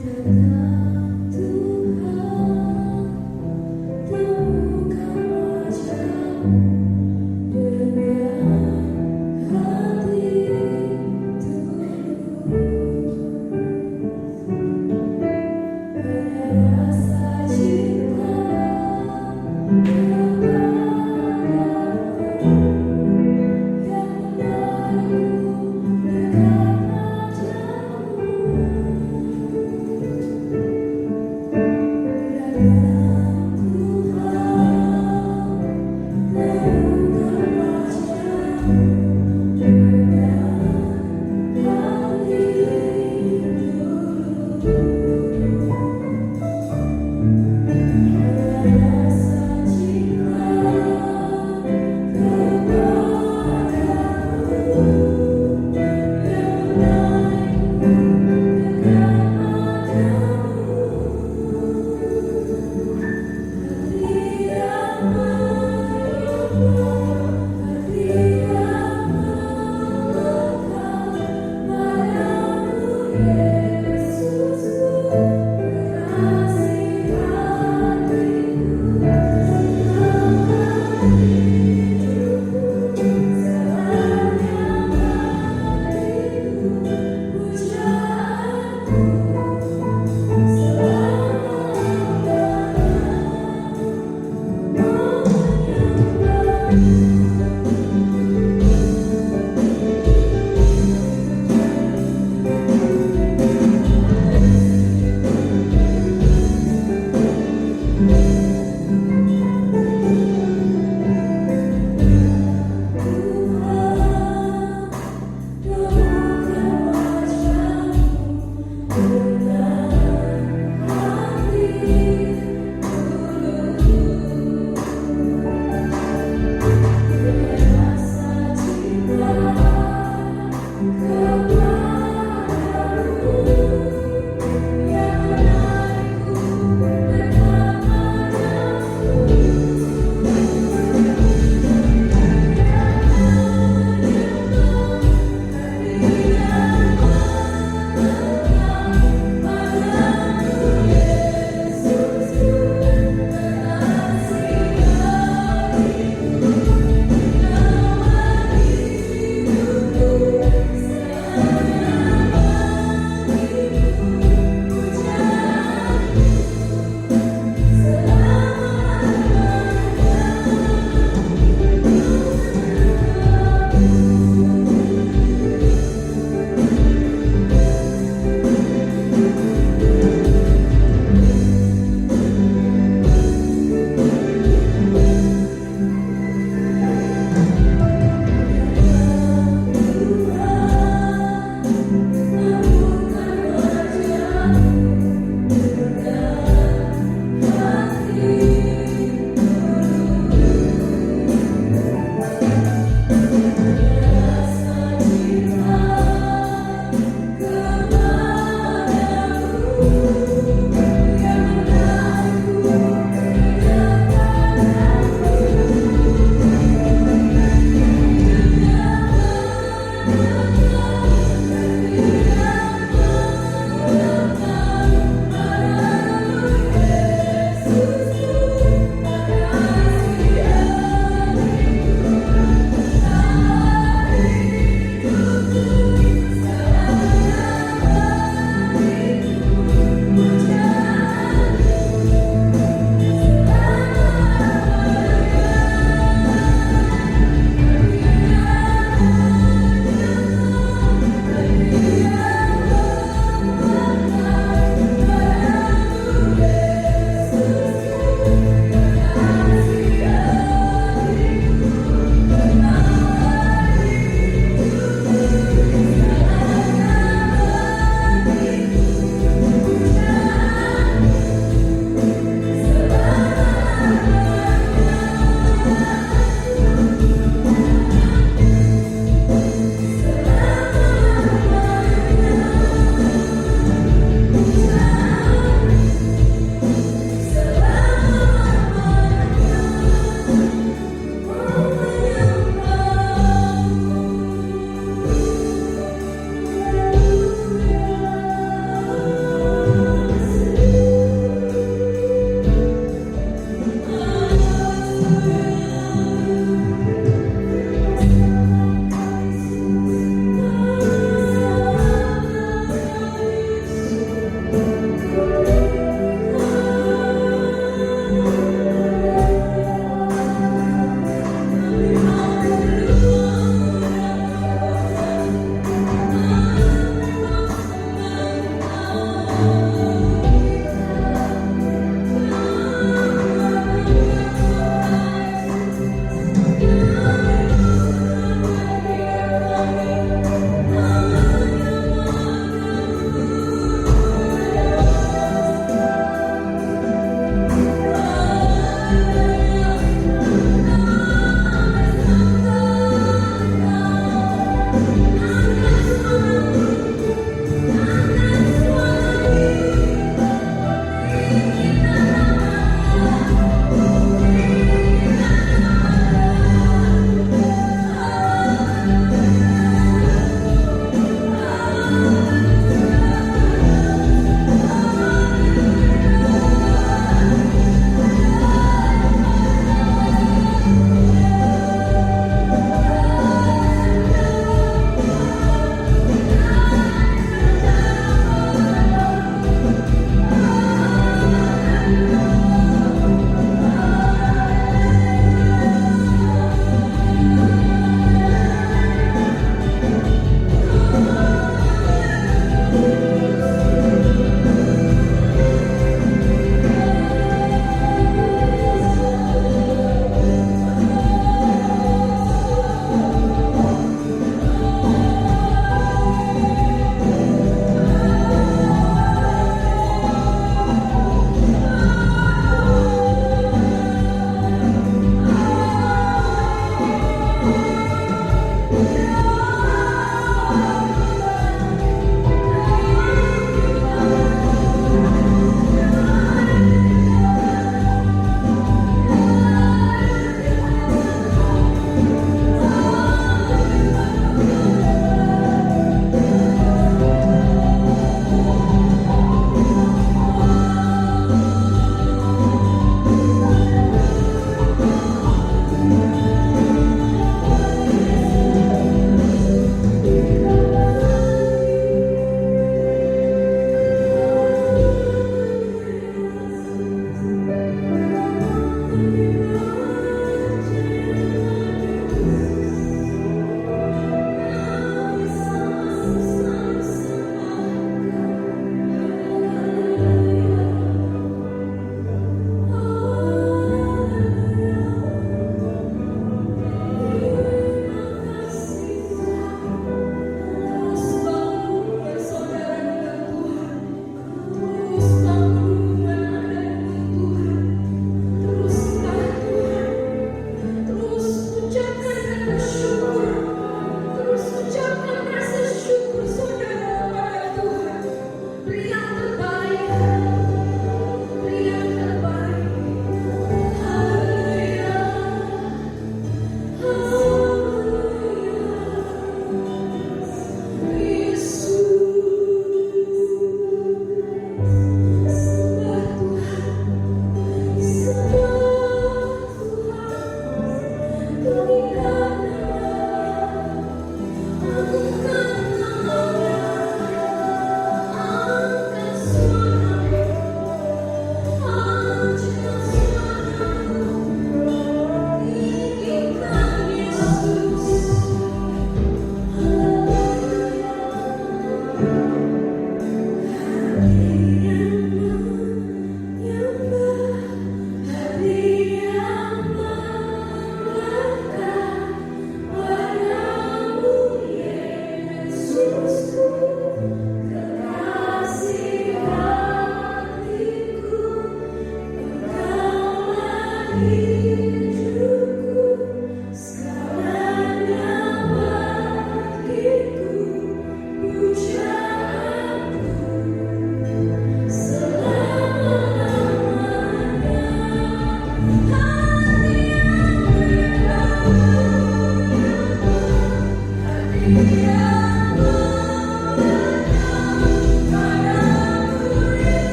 Tetap Tuhan temukan wajah-Mu dengan hati tulus. Ada rasa cinta kepadamu yang menarikku dekat wajah-Mu.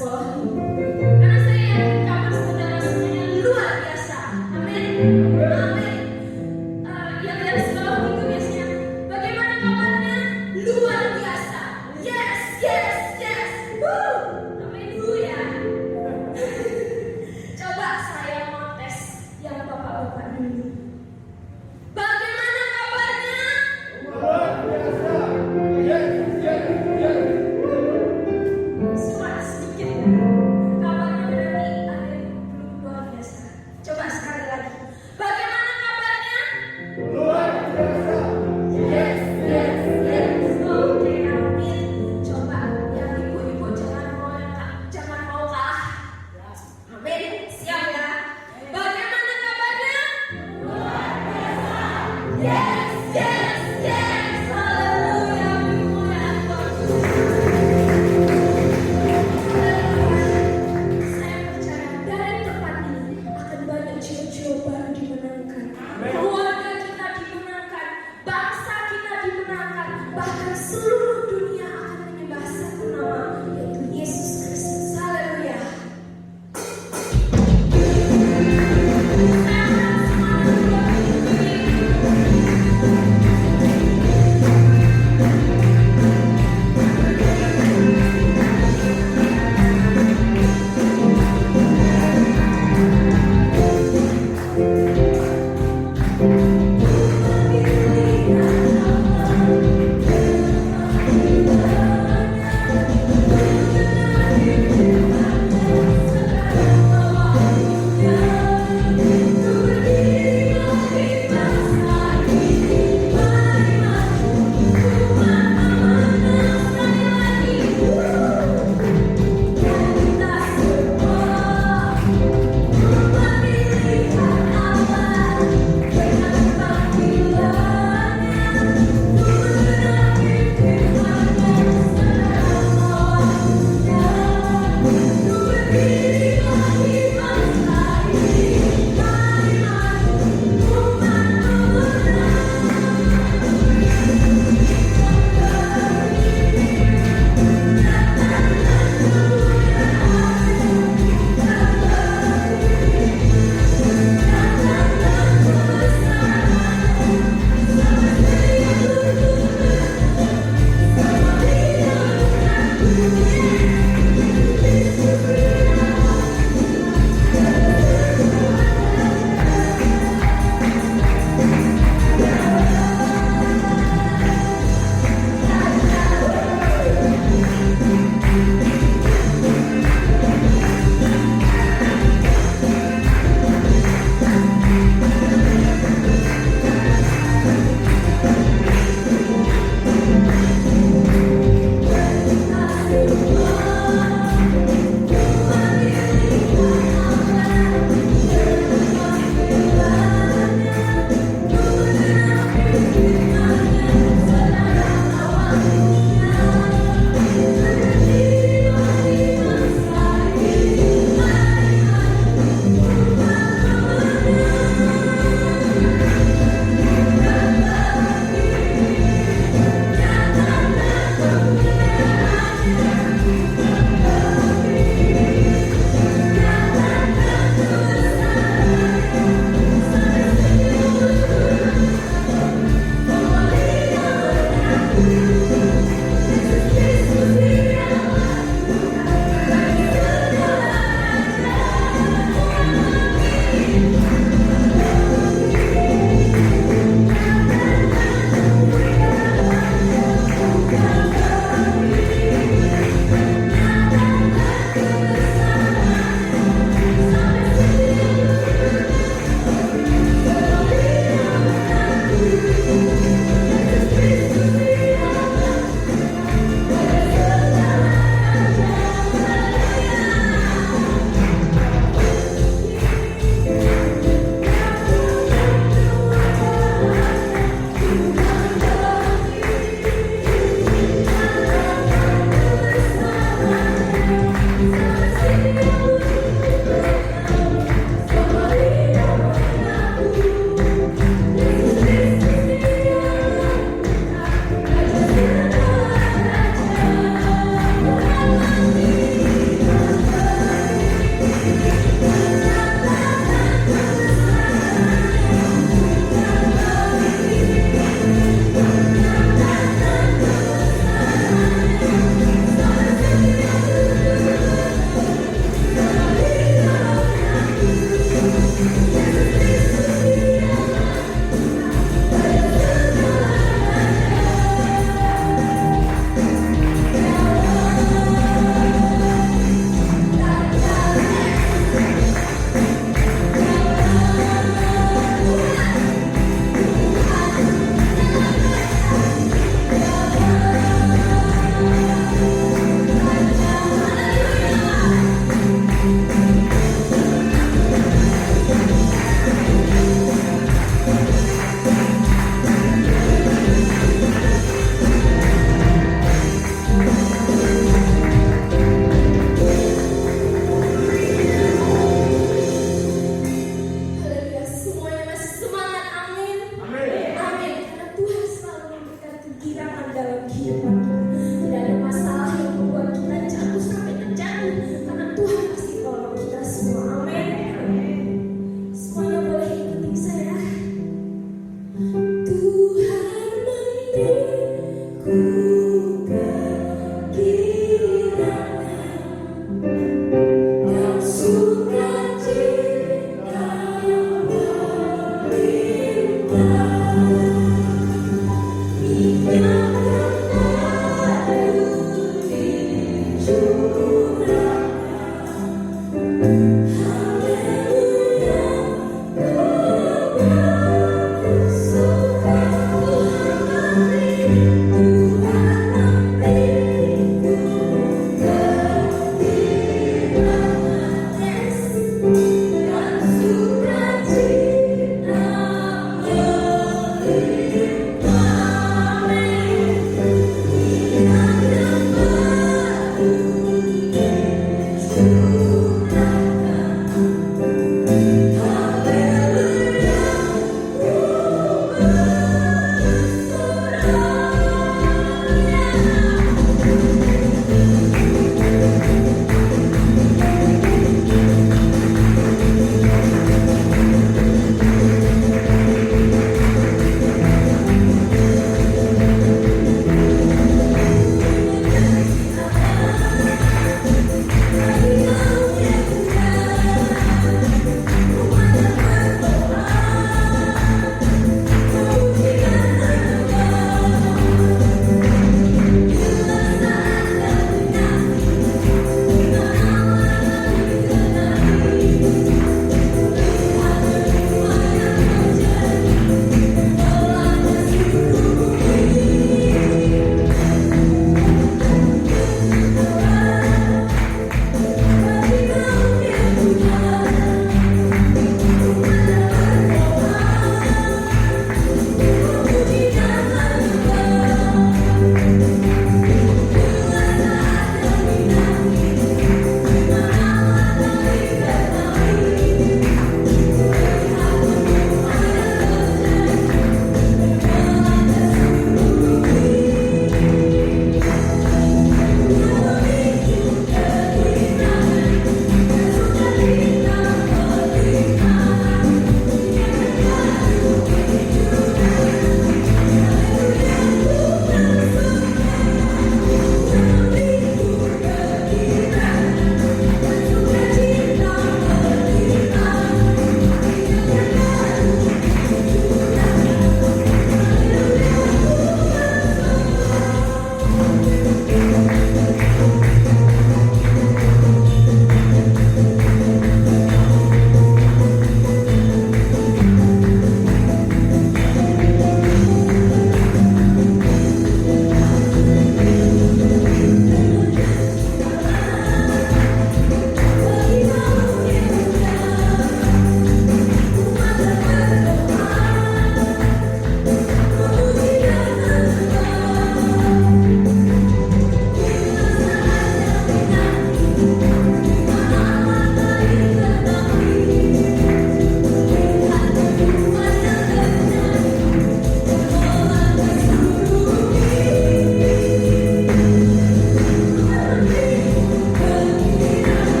sekolah ini. Karena saya yakin kabar saudara semuanya luar biasa. Amin. Amin. Yang dari sekolah minggu biasanya, bagaimana kabarnya? Luar biasa. Yes, yes, yes. Woo. Haleluya. Coba saya mau tes yang bapak-bapak dulu. Bagaimana kabarnya? Suara sedikit. Kabarnya berarti ada yang belum luar biasa. Coba sekali lagi. Bagaimana kabarnya? Yes, yes, yes. Oke, amin. Coba yang ibu-ibu jangan mau kalah. Amin. Siap ya. Bagaimana kabarnya? Yes, yes, yes. Haleluya. Pemuliaan Tuhan.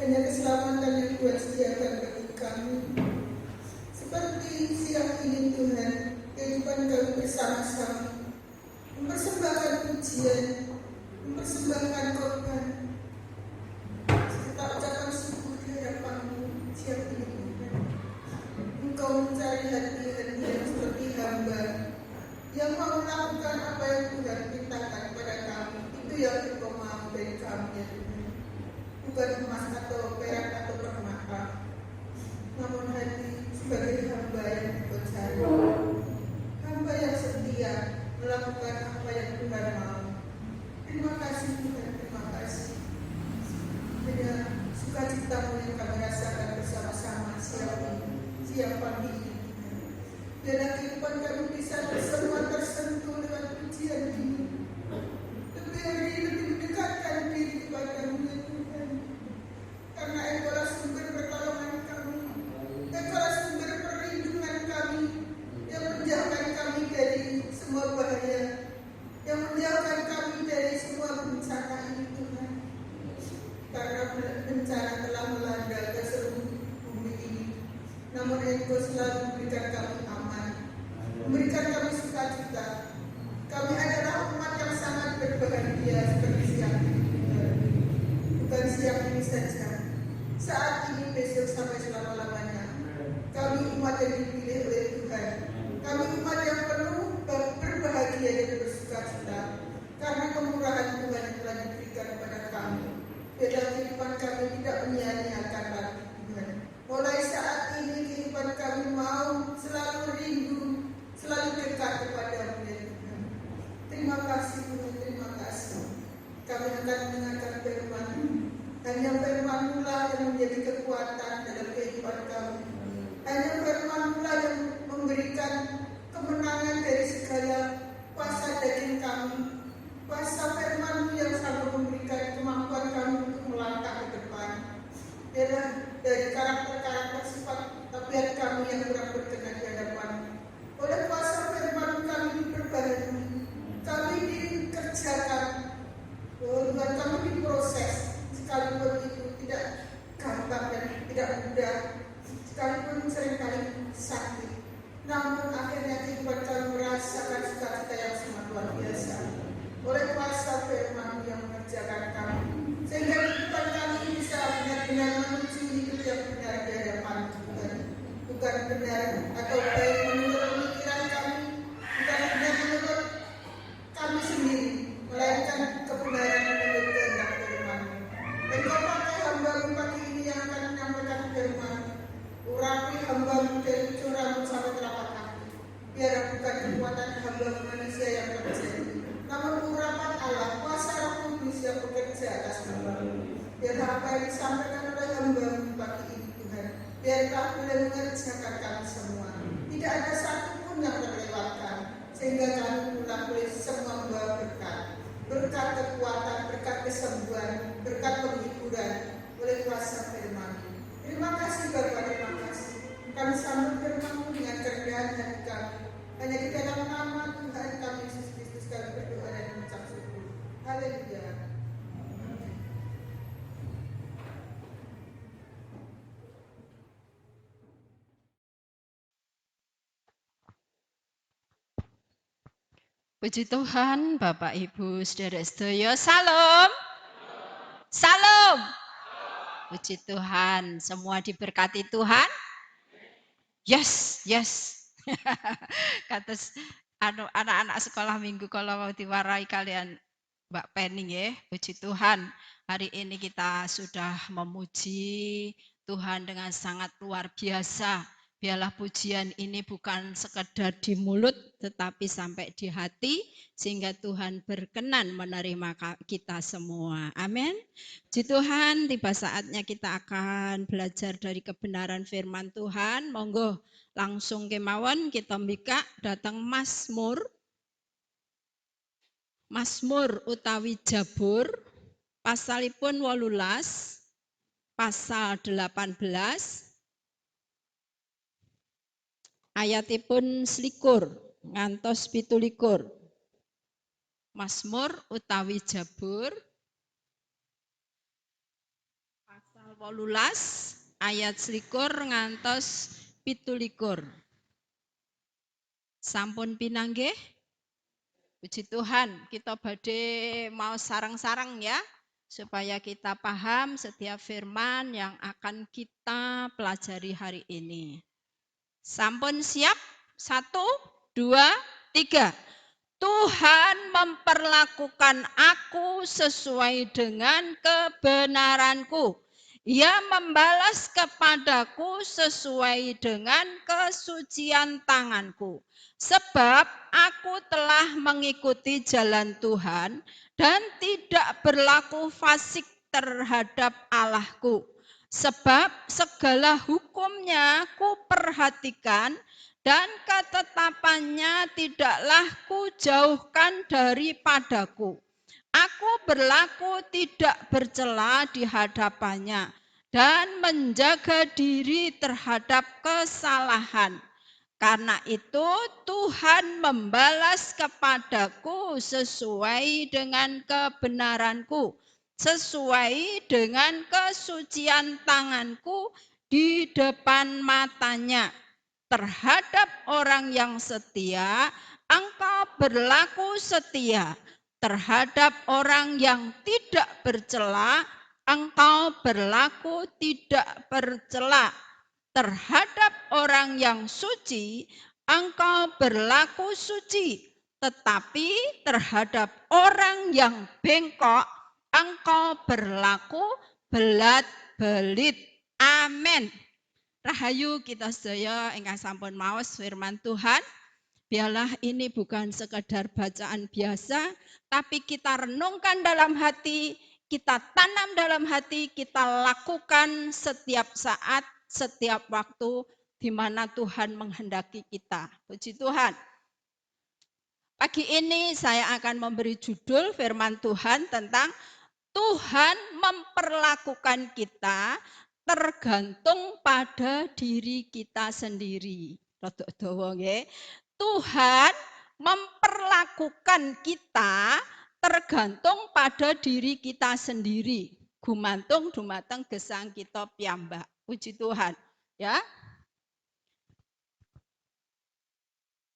hanya keselamatan yang Tuhan sediakan bagi kami. Seperti siang ini Tuhan, kehidupan kami bersama-sama mempersembahkan pujian, mempersembahkan korban, serta ucapan syukur di hadapan-Mu siang ini Tuhan. Engkau mencari hati-hati yang seperti hamba yang mau melakukan apa yang Tuhan perintahkan kepada kami. Itu yang Engkau mau dari kami ya Tuhan. Bukan emas atau perak atau permata, namun hati sebagai hamba yang Engkau cari, hamba yang setia melakukan apa yang Tuhan mau. Terima kasih Tuhan, terima kasih. Dengan sukacita-Mu yang kami rasakan bersama-sama siang pagi ini. Biarlah kehidupan kami bisa semua tersentuh dengan pujian ini. Lebih mendekatkan diri kepada-Mu ya Tuhan. Karena Engkaulah sumber pertolongan kami, Engkaulah sumber perlindungan kami, yang menjauhkan kami dari semua bahaya, yang menjauhkan kami dari semua bencana ini Tuhan. Karena bencana telah melanda ke seluruh bumi ini, namun Engkau selalu memberikan kami aman, memberikan kami sukacita. Kami adalah umat yang sangat berbahagia seperti siang ini Tuhan. Bukan siang ini saja, saat ini, besok, sampai selama-lamanya. Kami umat yang dipilih oleh Tuhan. Kami umat yang penuh berbahagia dan bersukacita karena kemurahan Tuhan yang telah diberikan kepada kami. Biarlah kehidupan kami tidak menyia-nyiakan lagi Tuhan. Mulai saat ini kehidupan kami mau selalu rindu, selalu dekat kepada-Mu ya Tuhan. Terima kasih Tuhan, terima kasih. Kami akan mendengarkan firman-Mu. Hanya firman-Mu lah yang menjadi kekuatan dalam kehidupan kami. Hanya firman-Mu lah yang memberikan kemenangan dari segala kuasa daging kami. Kuasa firman-Mu yang selalu memberikan kemampuan kami untuk melangkah ke depan. Biarlah dari karakter-karakter sifat tabiat kami yang kurang berkenan di hadapan-Mu, oleh kuasa firman-Mu kami diperbarui, kami dikerjakan, Tuhan, kami diproses. Sekalipun itu tidak gampang dan tidak mudah, sekalipun seringkali sakit, namun akhirnya kehidupan kami merasakan sukacita yang sangat luar biasa oleh kuasa firman yang mengerjakan kami, sehingga kehidupan kami bisa benar-benar menuju hidup yang benar di hadapan Tuhan. Bukan benar atau baik menurut pemikiran kami, bukan benar menurut kami sendiri, melainkan kebenaran menurut kehendak firman-Mu. Engkau pakai hamba-Mu pagi ini yang akan menyampaikan firman-Mu. Urapi hamba-Mu dari curang sampai telapak kaki. Biar bukan kekuatan hamba manusia yang terjadi, namun urapan Allah, kuasa Roh Kudus yang bekerja atas hamba-Mu. Biarlah apa yang disampaikan oleh hamba-Mu pagi ini Tuhan, biarlah boleh mengerjakan kami semua. Tidak ada satupun yang terlewatkan, sehingga kami pulang boleh semua membawa berkat. Berkat kekuatan, berkat kesembuhan, berkat penghiburan oleh kuasa firman-Mu. Terima kasih Bapa, terima kasih. Kami sambut firman-Mu dengan kerendahan hati kami. Hanya di dalam nama Tuhan kami Yesus Kristus kami berdoa dan mengucap syukur. Haleluya. Puji Tuhan, Bapak Ibu Saudara sedaya, salam. Salam. Puji Tuhan, semua diberkati Tuhan. Yes. Kados anak-anak sekolah minggu kalau mau diwarai kalian Mbak Penny ya. Puji Tuhan, hari ini kita sudah memuji Tuhan dengan sangat luar biasa. Biarlah pujian ini bukan sekedar di mulut, tetapi sampai di hati, sehingga Tuhan berkenan menerima kita semua. Amin. Puji Tuhan, tiba saatnya kita akan belajar dari kebenaran firman Tuhan. Monggo langsung kemawon kita mbika datang Mazmur utawi Jabur, pasalipun 18, pasal 18, ayatipun 21 ngantos 17. Mazmur utawi Jabur pasal 18 ayat 21 ngantos 27. Sampun pinanggih? Puji Tuhan, kita badhe mau sarang-sarang ya, supaya kita paham setiap firman yang akan kita pelajari hari ini. Sampun siap? 1, 2, 3. Tuhan memperlakukan aku sesuai dengan kebenaranku. Ia membalas kepadaku sesuai dengan kesucian tanganku. Sebab aku telah mengikuti jalan Tuhan dan tidak berlaku fasik terhadap Allahku. Sebab segala hukumnya kuperhatikan dan ketetapannya tidaklah kujauhkan daripadaku. Aku berlaku tidak bercela di hadapannya dan menjaga diri terhadap kesalahan. Karena itu Tuhan membalas kepadaku sesuai dengan kebenaranku, sesuai dengan kesucian tanganku di depan matanya. Terhadap orang yang setia, engkau berlaku setia. Terhadap orang yang tidak bercela, engkau berlaku tidak bercela. Terhadap orang yang suci, engkau berlaku suci. Tetapi terhadap orang yang bengkok, engkau berlaku belat-belit. Amin. Rahayu kita sedaya ingkang sampun maos firman Tuhan. Biarlah ini bukan sekadar bacaan biasa, tapi kita renungkan dalam hati, kita tanam dalam hati, kita lakukan setiap saat, setiap waktu di mana Tuhan menghendaki kita. Puji Tuhan. Pagi ini saya akan memberi judul firman Tuhan tentang Tuhan memperlakukan kita tergantung pada diri kita sendiri. Rodok dawa nggih. Tuhan memperlakukan kita tergantung pada diri kita sendiri. Gumantung dumateng gesang kita piyambak. Puji Tuhan, ya.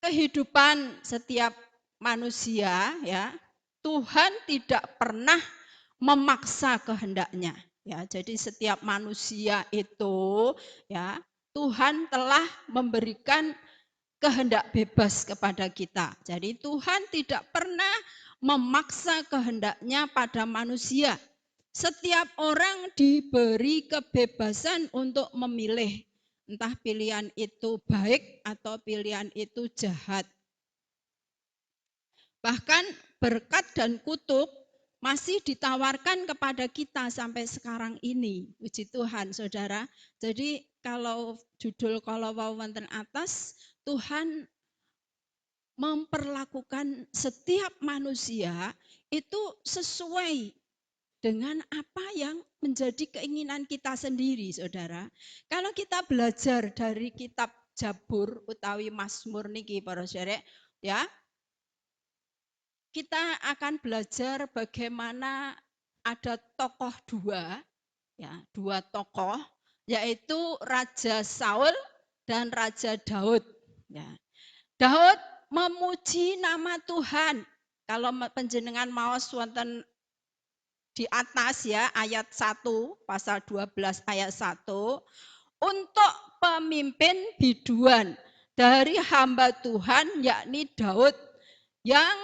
Kehidupan setiap manusia, ya, Tuhan tidak pernah memaksa kehendaknya. Ya, jadi setiap manusia itu, ya, Tuhan telah memberikan kehendak bebas kepada kita. Jadi Tuhan tidak pernah memaksa kehendaknya pada manusia. Setiap orang diberi kebebasan untuk memilih. Entah pilihan itu baik atau pilihan itu jahat. Bahkan berkat dan kutuk masih ditawarkan kepada kita sampai sekarang ini. Puji Tuhan, saudara. Jadi kalau judul kalau wonten atas, Tuhan memperlakukan setiap manusia itu sesuai dengan apa yang menjadi keinginan kita sendiri, saudara. Kalau kita belajar dari kitab Jabur utawi Mazmur niki para sedherek, ya, kita akan belajar bagaimana ada tokoh dua tokoh, yaitu Raja Saul dan Raja Daud. Ya. Daud memuji nama Tuhan. Kalau panjenengan maos wonten di atas ya ayat 1 pasal 12 ayat 1, untuk pemimpin biduan dari hamba Tuhan yakni Daud yang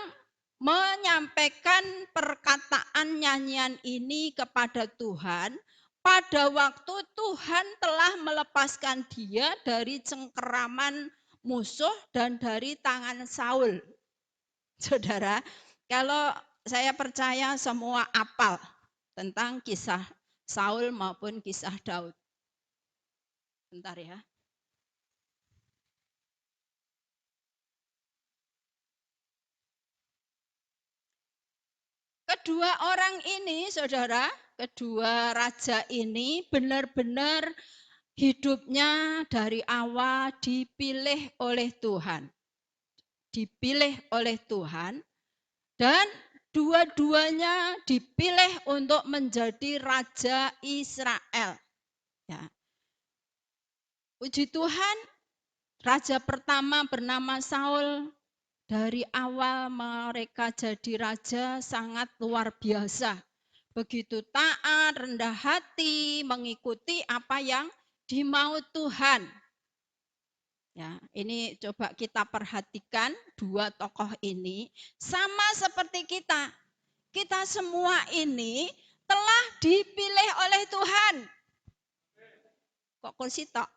menyampaikan perkataan nyanyian ini kepada Tuhan pada waktu Tuhan telah melepaskan dia dari cengkeraman musuh dan dari tangan Saul. Saudara, kalau saya percaya semua apal tentang kisah Saul maupun kisah Daud. Bentar ya. Kedua orang ini, saudara, kedua raja ini benar-benar hidupnya dari awal dipilih oleh Tuhan. Dipilih oleh Tuhan dan dua-duanya dipilih untuk menjadi raja Israel. Ya. Puji Tuhan, raja pertama bernama Saul. Dari awal mereka jadi raja sangat luar biasa. Begitu taat, rendah hati, mengikuti apa yang dimau Tuhan. Ya, ini coba kita perhatikan dua tokoh ini sama seperti kita. Kita semua ini telah dipilih oleh Tuhan. Kok kursi tok?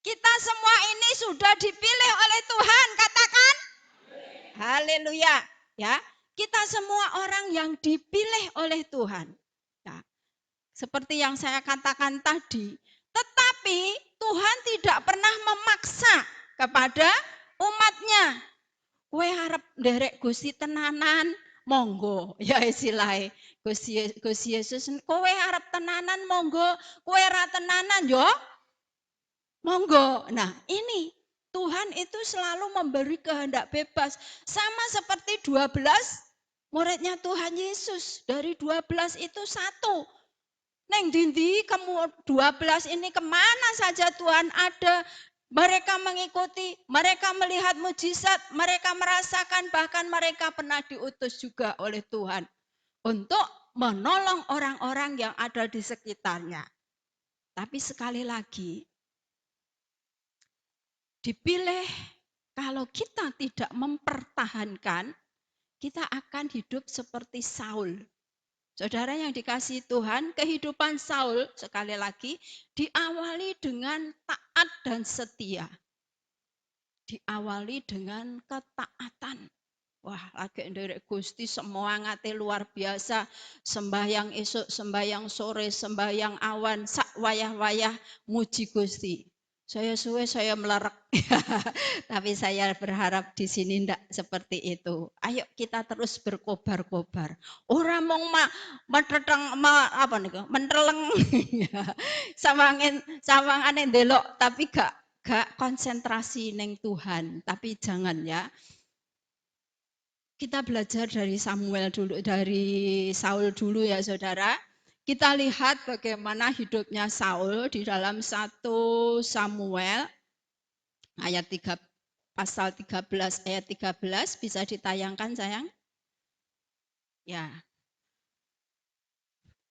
Kita semua ini sudah dipilih oleh Tuhan, katakan haleluya. Ya, kita semua orang yang dipilih oleh Tuhan. Ya, seperti yang saya katakan tadi, tetapi Tuhan tidak pernah memaksa kepada umatnya. Kowe arep nderek Gusti tenanan, monggo. Ya istilahnya Gusti Yesus, kowe arep tenanan monggo, kowe ra tenanan yo monggo. Nah, ini Tuhan itu selalu memberi kehendak bebas. Sama seperti 12 muridnya Tuhan Yesus. Dari 12 itu satu. Neng dindi kamu 12 ini kemana saja Tuhan ada. Mereka mengikuti, mereka melihat mujizat, mereka merasakan, bahkan mereka pernah diutus juga oleh Tuhan. Untuk menolong orang-orang yang ada di sekitarnya. Tapi sekali lagi, dipilih, kalau kita tidak mempertahankan, kita akan hidup seperti Saul. Saudara yang dikasihi Tuhan, kehidupan Saul sekali lagi diawali dengan taat dan setia. Diawali dengan ketaatan. Wah, lagi nderek Gusti semua ngate luar biasa. Sembahyang esok, sembahyang sore, sembahyang awan, sak wayah-wayah muji Gusti. Saya suwe, saya melerek. Tapi saya berharap di sini tidak seperti itu. Ayo kita terus berkobar-kobar. Orang mau menteleng sawangane ndelok tapi gak konsentrasi neng Tuhan. Tapi jangan ya. Kita belajar dari Samuel dulu, dari Saul dulu ya saudara. Kita lihat bagaimana hidupnya Saul di dalam 1 Samuel ayat 3, pasal 13 ayat 13 bisa ditayangkan sayang? Ya.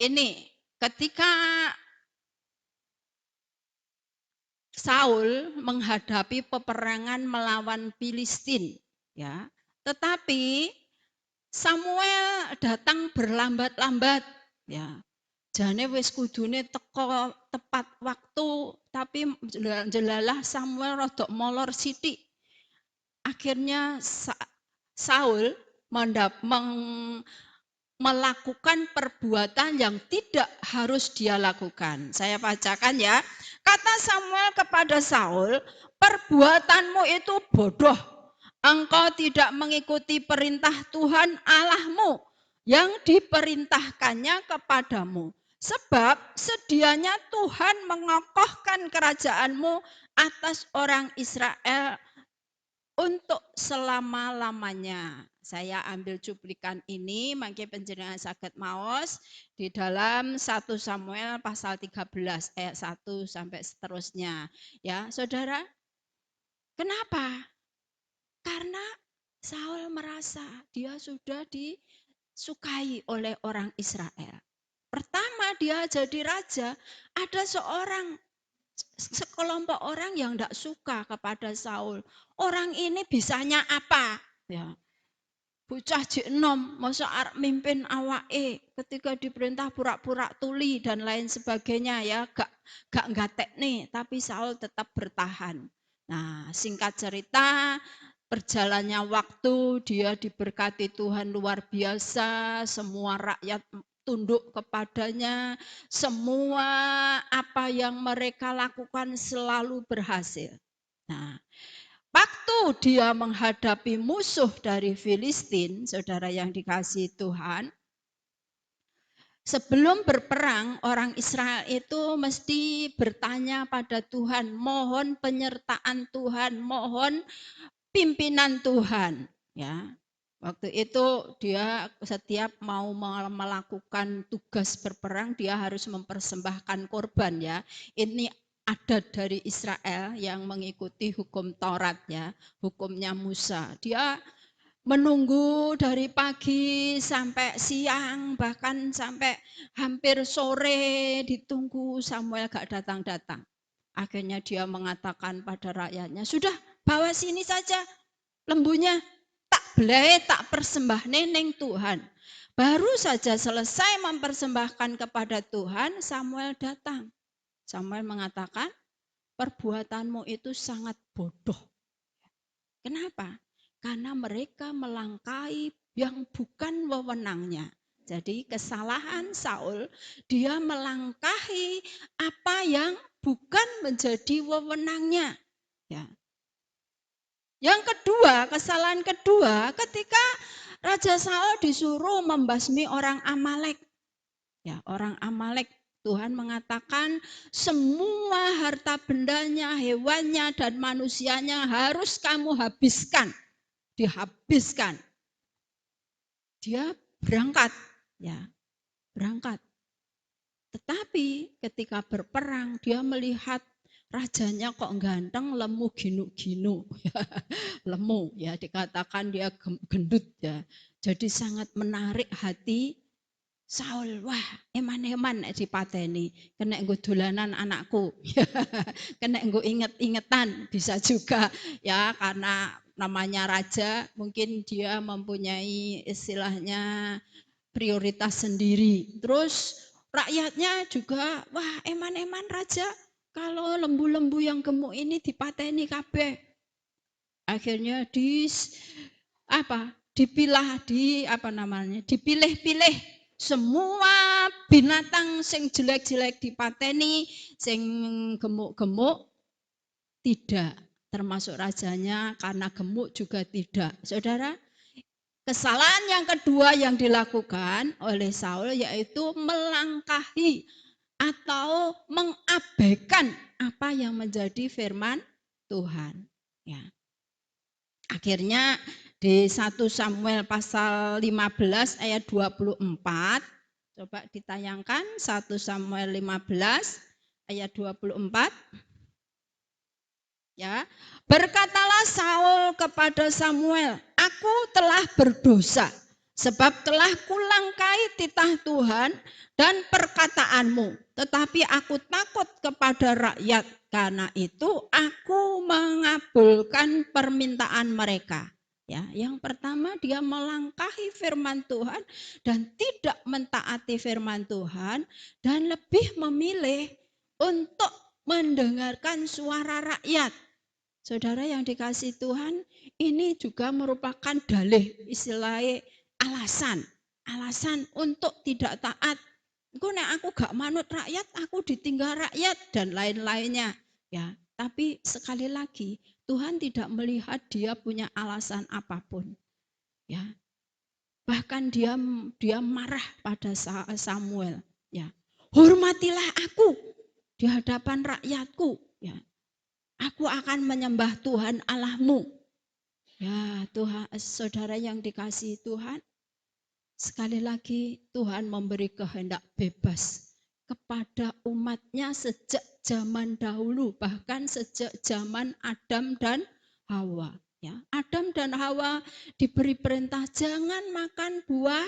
Ini ketika Saul menghadapi peperangan melawan Filistin, ya. Tetapi Samuel datang berlambat-lambat, ya. Jane wis kudune teko tepat waktu, tapi jelalah Samuel rodok molor sithik. Akhirnya Saul melakukan perbuatan yang tidak harus dia lakukan. Saya bacakan ya. Kata Samuel kepada Saul, perbuatanmu itu bodoh. Engkau tidak mengikuti perintah Tuhan Allahmu yang diperintahkannya kepadamu. Sebab sedianya Tuhan mengokohkan kerajaanmu atas orang Israel untuk selama-lamanya. Saya ambil cuplikan ini, mangke panjenengan saged maos di dalam 1 Samuel pasal 13 ayat 1 sampai seterusnya. Ya, Saudara. Kenapa? Karena Saul merasa dia sudah disukai oleh orang Israel. Pertama dia jadi raja, ada sekelompok orang yang tidak suka kepada Saul. Orang ini bisanya apa? Ya. Bocah jek enom, masa arep mimpin awake ketika diperintah pura-pura tuli dan lain sebagainya ya, gak gatek nih, tapi Saul tetap bertahan. Nah, singkat cerita, berjalannya waktu dia diberkati Tuhan luar biasa, semua rakyat tunduk kepadanya, semua apa yang mereka lakukan selalu berhasil. Nah, waktu dia menghadapi musuh dari Filistin, saudara yang dikasihi Tuhan, sebelum berperang orang Israel itu mesti bertanya pada Tuhan, mohon penyertaan Tuhan, mohon pimpinan Tuhan, ya. Waktu itu dia setiap mau melakukan tugas berperang, dia harus mempersembahkan korban ya. Ini adat dari Israel yang mengikuti hukum Taurat ya, hukumnya Musa. Dia menunggu dari pagi sampai siang, bahkan sampai hampir sore ditunggu Samuel gak datang-datang. Akhirnya dia mengatakan pada rakyatnya, sudah bawa sini saja lembunya, tak belai tak persembah neneng Tuhan. Baru saja selesai mempersembahkan kepada Tuhan, Samuel datang. Samuel mengatakan, perbuatanmu itu sangat bodoh. Kenapa? Karena mereka melangkahi yang bukan wewenangnya. Jadi kesalahan Saul, dia melangkahi apa yang bukan menjadi wewenangnya. Ya. Yang kedua, kesalahan kedua, ketika Raja Saul disuruh membasmi orang Amalek. Ya, orang Amalek, Tuhan mengatakan semua harta bendanya, hewannya dan manusianya harus kamu habiskan. Dihabiskan. Dia berangkat, ya, berangkat. Tetapi ketika berperang dia melihat rajanya kok ganteng, lemu ginu-ginu. Lemu ya, dikatakan dia gendut ya. Jadi sangat menarik hati Saul. Wah, eman-eman dipateni, kena nggo dolanan anakku. Kena nggo inget-ingetan bisa juga ya, karena namanya raja mungkin dia mempunyai istilahnya prioritas sendiri. Terus rakyatnya juga, wah eman-eman raja kalau lembu-lembu yang gemuk ini dipateni kabeh. Akhirnya dipilih-pilih semua binatang sing jelek-jelek dipateni, sing gemuk-gemuk tidak, termasuk rajanya karena gemuk juga tidak. Saudara, kesalahan yang kedua yang dilakukan oleh Saul yaitu melangkahi atau mengabaikan apa yang menjadi firman Tuhan. Ya. Akhirnya di 1 Samuel pasal 15 ayat 24, coba ditayangkan 1 Samuel 15 ayat 24. Ya, berkatalah Saul kepada Samuel, aku telah berdosa sebab telah kulangkai titah Tuhan dan perkataanmu, tetapi aku takut kepada rakyat, karena itu aku mengabulkan permintaan mereka. Ya, yang pertama dia melangkahi firman Tuhan dan tidak mentaati firman Tuhan dan lebih memilih untuk mendengarkan suara rakyat. Saudara yang dikasih Tuhan, ini juga merupakan dalih, istilahnya alasan untuk tidak taat. Aku gak manut rakyat, aku ditinggal rakyat dan lain-lainnya. Ya, tapi sekali lagi Tuhan tidak melihat dia punya alasan apapun. Ya, bahkan dia marah pada Samuel. Ya, hormatilah aku di hadapan rakyatku. Ya, aku akan menyembah Tuhan Allahmu. Ya Tuhan, saudara yang dikasihi Tuhan, sekali lagi Tuhan memberi kehendak bebas kepada umatnya sejak zaman dahulu, bahkan sejak zaman Adam dan Hawa. Ya, Adam dan Hawa diberi perintah jangan makan buah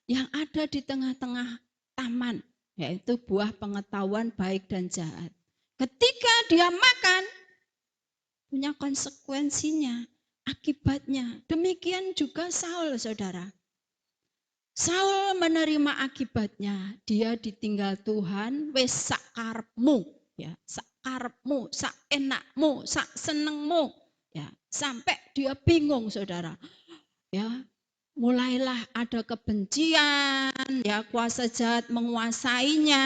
yang ada di tengah-tengah taman, yaitu buah pengetahuan baik dan jahat. Ketika dia makan, punya konsekuensinya, akibatnya. Demikian juga Saul, saudara. Saul menerima akibatnya, dia ditinggal Tuhan, wes sakarepmu, ya, sakarepmu, sak enakmu, sak senengmu, ya, sampai dia bingung, saudara. Ya, mulailah ada kebencian, ya, kuasa jahat menguasainya,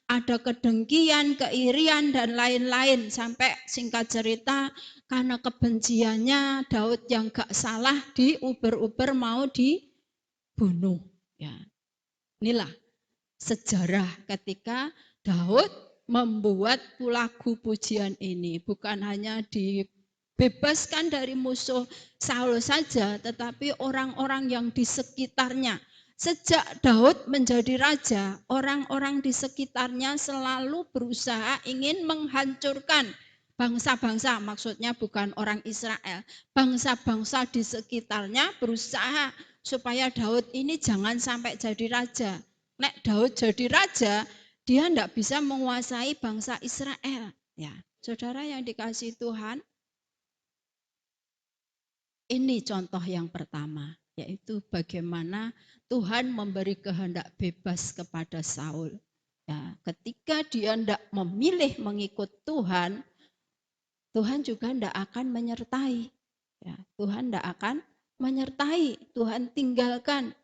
ada kedengkian, keirian dan lain-lain, sampai singkat cerita karena kebenciannya Daud yang gak salah diuber-uber mau dibunuh. Ya, inilah sejarah ketika Daud membuat lagu pujian ini, bukan hanya di bebaskan dari musuh Saul saja, tetapi orang-orang yang di sekitarnya. Sejak Daud menjadi raja, orang-orang di sekitarnya selalu berusaha ingin menghancurkan bangsa-bangsa, maksudnya bukan orang Israel, bangsa-bangsa di sekitarnya berusaha supaya Daud ini jangan sampai jadi raja. Nek Daud jadi raja, dia tidak bisa menguasai bangsa Israel. Ya, saudara yang dikasihi Tuhan, ini contoh yang pertama, yaitu bagaimana Tuhan memberi kehendak bebas kepada Saul. Ya, ketika dia tidak memilih mengikut Tuhan, Tuhan juga tidak akan menyertai. Ya, Tuhan tidak akan menyertai, Tuhan tinggalkan.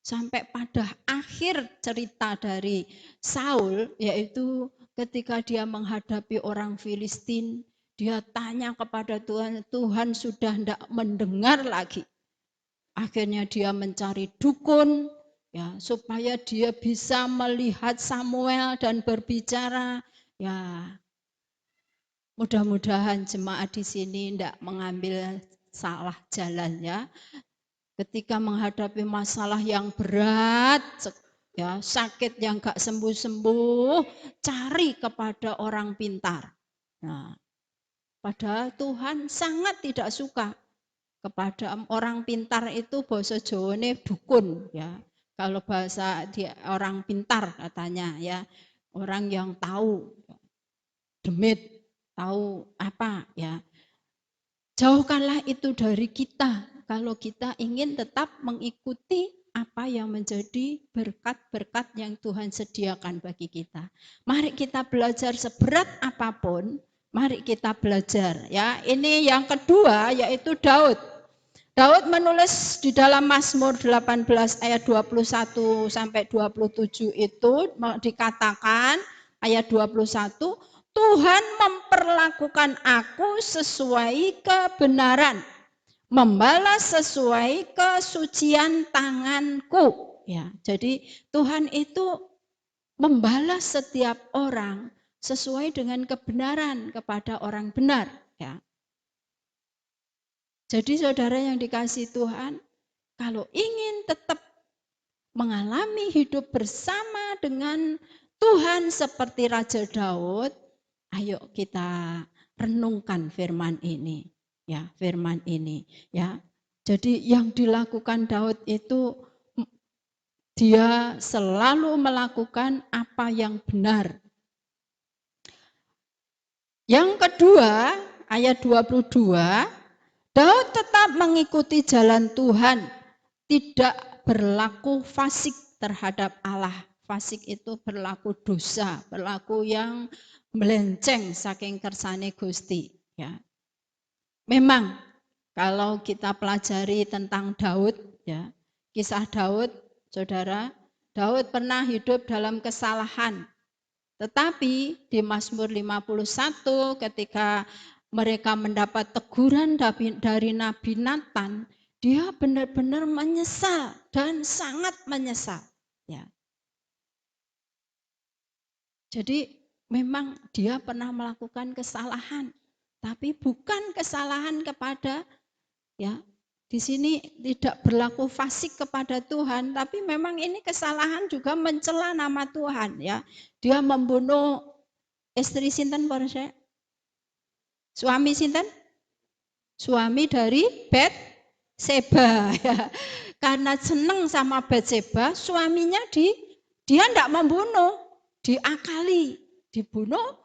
Sampai pada akhir cerita dari Saul, yaitu ketika dia menghadapi orang Filistin, dia tanya kepada Tuhan, Tuhan sudah tidak mendengar lagi. Akhirnya dia mencari dukun, ya, supaya dia bisa melihat Samuel dan berbicara. Ya, mudah-mudahan jemaat di sini tidak mengambil salah jalan, ya. Ketika menghadapi masalah yang berat, ya, sakit yang gak sembuh-sembuh, cari kepada orang pintar. Nah, padahal Tuhan sangat tidak suka kepada orang pintar itu, bahasa Jawane dukun, ya. Kalau bahasa dia orang pintar katanya, ya, orang yang tahu demit, tahu apa, ya. Jauhkanlah itu dari kita kalau kita ingin tetap mengikuti apa yang menjadi berkat-berkat yang Tuhan sediakan bagi kita. Mari kita belajar seberat apapun, mari kita belajar, ya. Ini yang kedua, yaitu Daud. Daud menulis di dalam Mazmur 18 ayat 21 sampai 27 itu dikatakan ayat 21, Tuhan memperlakukan aku sesuai kebenaran, membalas sesuai kesucian tanganku. Ya, jadi Tuhan itu membalas setiap orang sesuai dengan kebenaran kepada orang benar. Ya. Jadi saudara yang dikasihi Tuhan, kalau ingin tetap mengalami hidup bersama dengan Tuhan seperti Raja Daud, ayo kita renungkan firman ini, ya, firman ini, ya. Jadi yang dilakukan Daud itu dia selalu melakukan apa yang benar. Yang kedua, ayat 22, Daud tetap mengikuti jalan Tuhan, tidak berlaku fasik terhadap Allah. Fasik itu berlaku dosa, berlaku yang melenceng saking kersane Gusti. Ya. Memang kalau kita pelajari tentang Daud, ya, kisah Daud, saudara, Daud pernah hidup dalam kesalahan. Tetapi di Mazmur 51 ketika mereka mendapat teguran dari Nabi Nathan, dia benar-benar menyesal dan sangat menyesal. Ya. Jadi memang dia pernah melakukan kesalahan, tapi bukan kesalahan kepada, ya, di sini tidak berlaku fasik kepada Tuhan, tapi memang ini kesalahan juga mencela nama Tuhan, ya. Dia membunuh istri sinten Porsche? Suami sinten? Suami dari Batseba, ya. Karena senang sama Batseba, suaminya dia tidak membunuh, diakali, dibunuh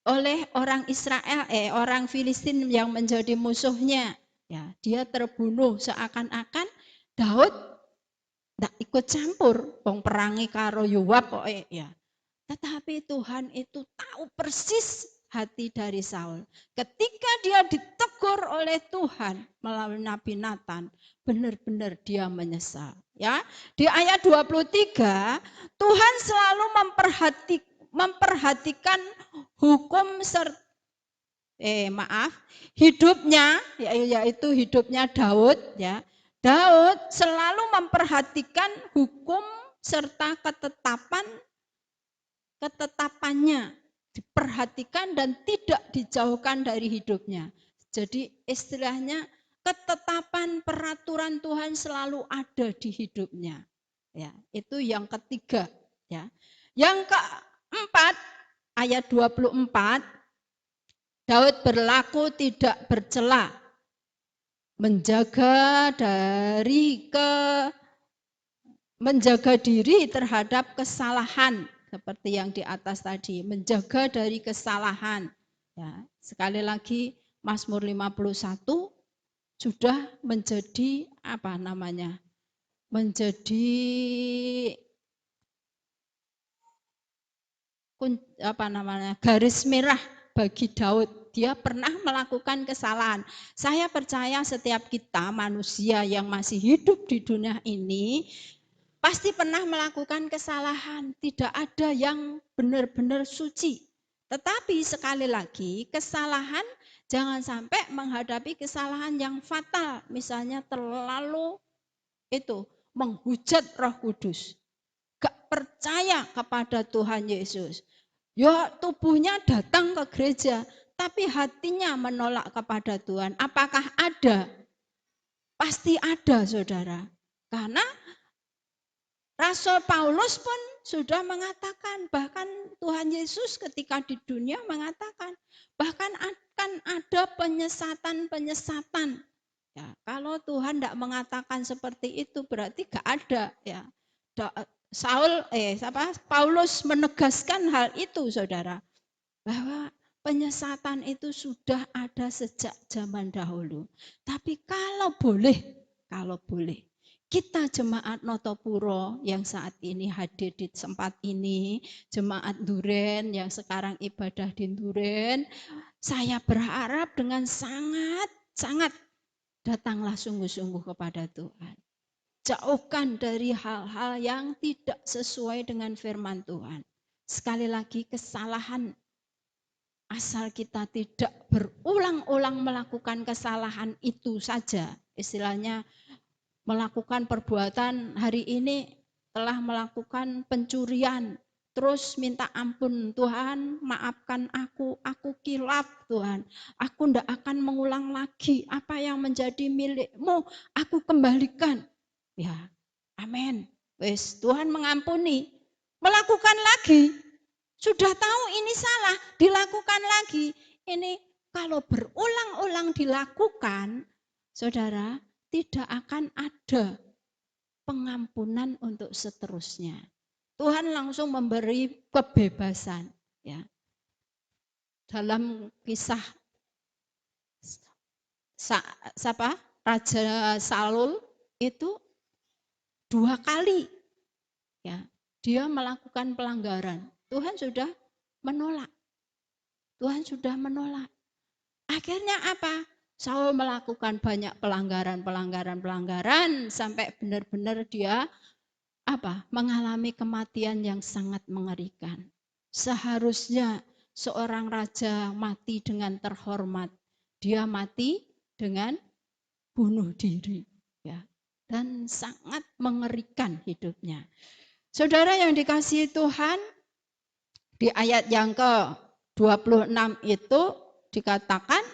oleh orang Israel, orang Filistin yang menjadi musuhnya. Ya, dia terbunuh seakan-akan Daud tidak ikut campur, wong perangi karo Yoab kok, ya. Tetapi Tuhan itu tahu persis hati dari Saul. Ketika dia ditegur oleh Tuhan melalui Nabi Nathan, benar-benar dia menyesal. Ya, di ayat 23, Tuhan selalu memperhatikan hukum hidupnya, yaitu hidupnya Daud, ya. Daud selalu memperhatikan hukum serta ketetapannya. diperhatikan dan tidak dijauhkan dari hidupnya. Jadi istilahnya ketetapan peraturan Tuhan selalu ada di hidupnya. Ya, itu yang ketiga, ya. Yang keempat, ayat 24, Daud berlaku tidak bercela, menjaga diri terhadap kesalahan, seperti yang di atas tadi, menjaga dari kesalahan. Ya, sekali lagi Mazmur 51 sudah menjadi menjadi garis merah bagi Daud. Dia pernah melakukan kesalahan. Saya percaya setiap kita manusia yang masih hidup di dunia ini pasti pernah melakukan kesalahan. Tidak ada yang benar-benar suci. Tetapi sekali lagi kesalahan jangan sampai menghadapi kesalahan yang fatal. Misalnya terlalu menghujat Roh Kudus. Gak percaya kepada Tuhan Yesus. Ya tubuhnya datang ke gereja, tapi hatinya menolak kepada Tuhan. Apakah ada? Pasti ada, saudara. Karena Rasul Paulus pun sudah mengatakan, bahkan Tuhan Yesus ketika di dunia mengatakan, bahkan akan ada penyesatan-penyesatan. Ya, kalau Tuhan tidak mengatakan seperti itu berarti gak ada. Ya. Paulus menegaskan hal itu, saudara, bahwa penyesatan itu sudah ada sejak zaman dahulu. Tapi kalau boleh, kita jemaat Notopuro yang saat ini hadir di tempat ini, jemaat Duren yang sekarang ibadah di Duren, saya berharap dengan sangat datanglah sungguh-sungguh kepada Tuhan. Jauhkan dari hal-hal yang tidak sesuai dengan firman Tuhan. Sekali lagi kesalahan, asal kita tidak berulang-ulang melakukan kesalahan itu saja. Istilahnya melakukan perbuatan hari ini telah melakukan pencurian. Terus minta ampun, Tuhan maafkan aku kilap Tuhan. Aku tidak akan mengulang lagi apa yang menjadi milikmu, aku kembalikan. Ya, amin. Wes, Tuhan mengampuni. Melakukan lagi. Sudah tahu ini salah, dilakukan lagi. Ini kalau berulang-ulang dilakukan, saudara, tidak akan ada pengampunan untuk seterusnya. Tuhan langsung memberi kebebasan. Ya. Dalam kisah Raja Saul itu 2 kali ya dia melakukan pelanggaran. Tuhan sudah menolak. Akhirnya apa? Saul melakukan banyak pelanggaran sampai benar-benar dia mengalami kematian yang sangat mengerikan. Seharusnya seorang raja mati dengan terhormat. Dia mati dengan bunuh diri. Ya. Dan sangat mengerikan hidupnya. Saudara yang dikasihi Tuhan, di ayat yang ke-26 itu dikatakan,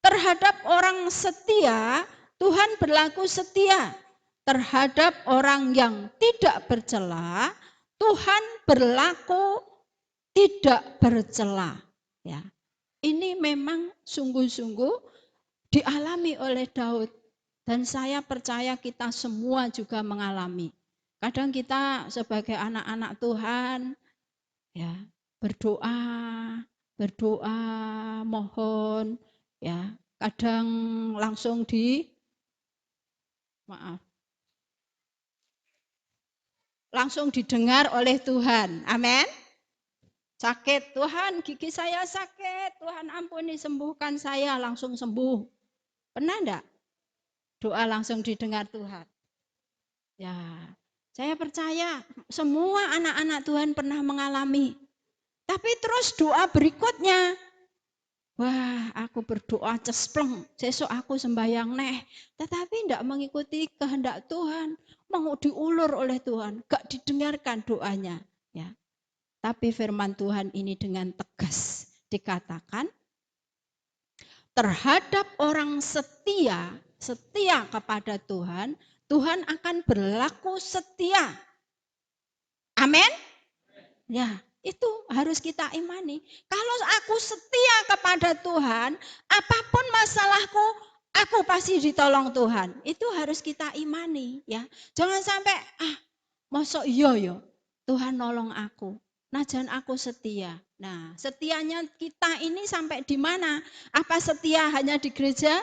terhadap orang setia, Tuhan berlaku setia. Terhadap orang yang tidak bercela, Tuhan berlaku tidak bercela. Ya. Ini memang sungguh-sungguh dialami oleh Daud. Dan saya percaya kita semua juga mengalami. Kadang kita sebagai anak-anak Tuhan ya berdoa mohon ya, kadang langsung langsung didengar oleh Tuhan. Amin. Sakit, Tuhan gigi saya sakit, Tuhan ampuni sembuhkan saya, langsung sembuh. Pernah enggak? Doa langsung didengar Tuhan. Ya, saya percaya semua anak-anak Tuhan pernah mengalami. Tapi terus doa berikutnya, wah aku berdoa cespleng, besok aku sembahyang neh. Tetapi tidak mengikuti kehendak Tuhan, mau diulur oleh Tuhan, gak didengarkan doanya. Ya, Tapi firman Tuhan ini dengan tegas dikatakan, terhadap orang setia kepada Tuhan, Tuhan akan berlaku setia. Amin. Ya, itu harus kita imani. Kalau aku setia kepada Tuhan, apapun masalahku, aku pasti ditolong Tuhan. Itu harus kita imani, ya. Jangan sampai mosok iya Tuhan nolong aku. Najan aku setia. Nah, setianya kita ini sampai di mana? Apa setia hanya di gereja?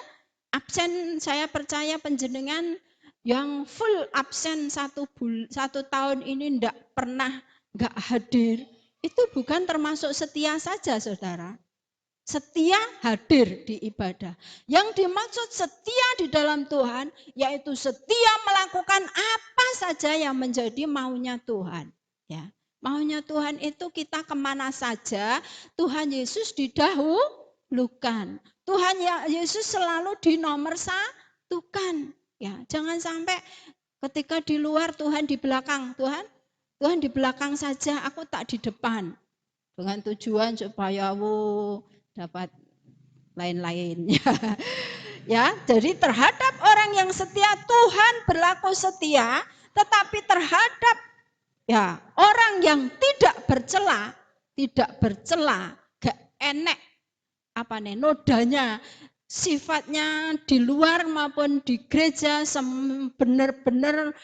Absen, saya percaya penjenengan yang full absen satu tahun ini nggak hadir. Itu bukan termasuk setia saja, saudara. Setia hadir di ibadah. Yang dimaksud setia di dalam Tuhan, yaitu setia melakukan apa saja yang menjadi maunya Tuhan. Ya, maunya Tuhan itu kita kemana saja, Tuhan Yesus didahulukan. Tuhan Yesus selalu dinomorsatukan. Ya, jangan sampai ketika di luar Tuhan di belakang. Tuhan di belakang saja, aku tak di depan. Dengan tujuan supaya dapat lain-lain. Ya, jadi terhadap orang yang setia Tuhan berlaku setia, tetapi terhadap orang yang tidak bercela, gak enek nodanya, sifatnya di luar maupun di gereja benar-benar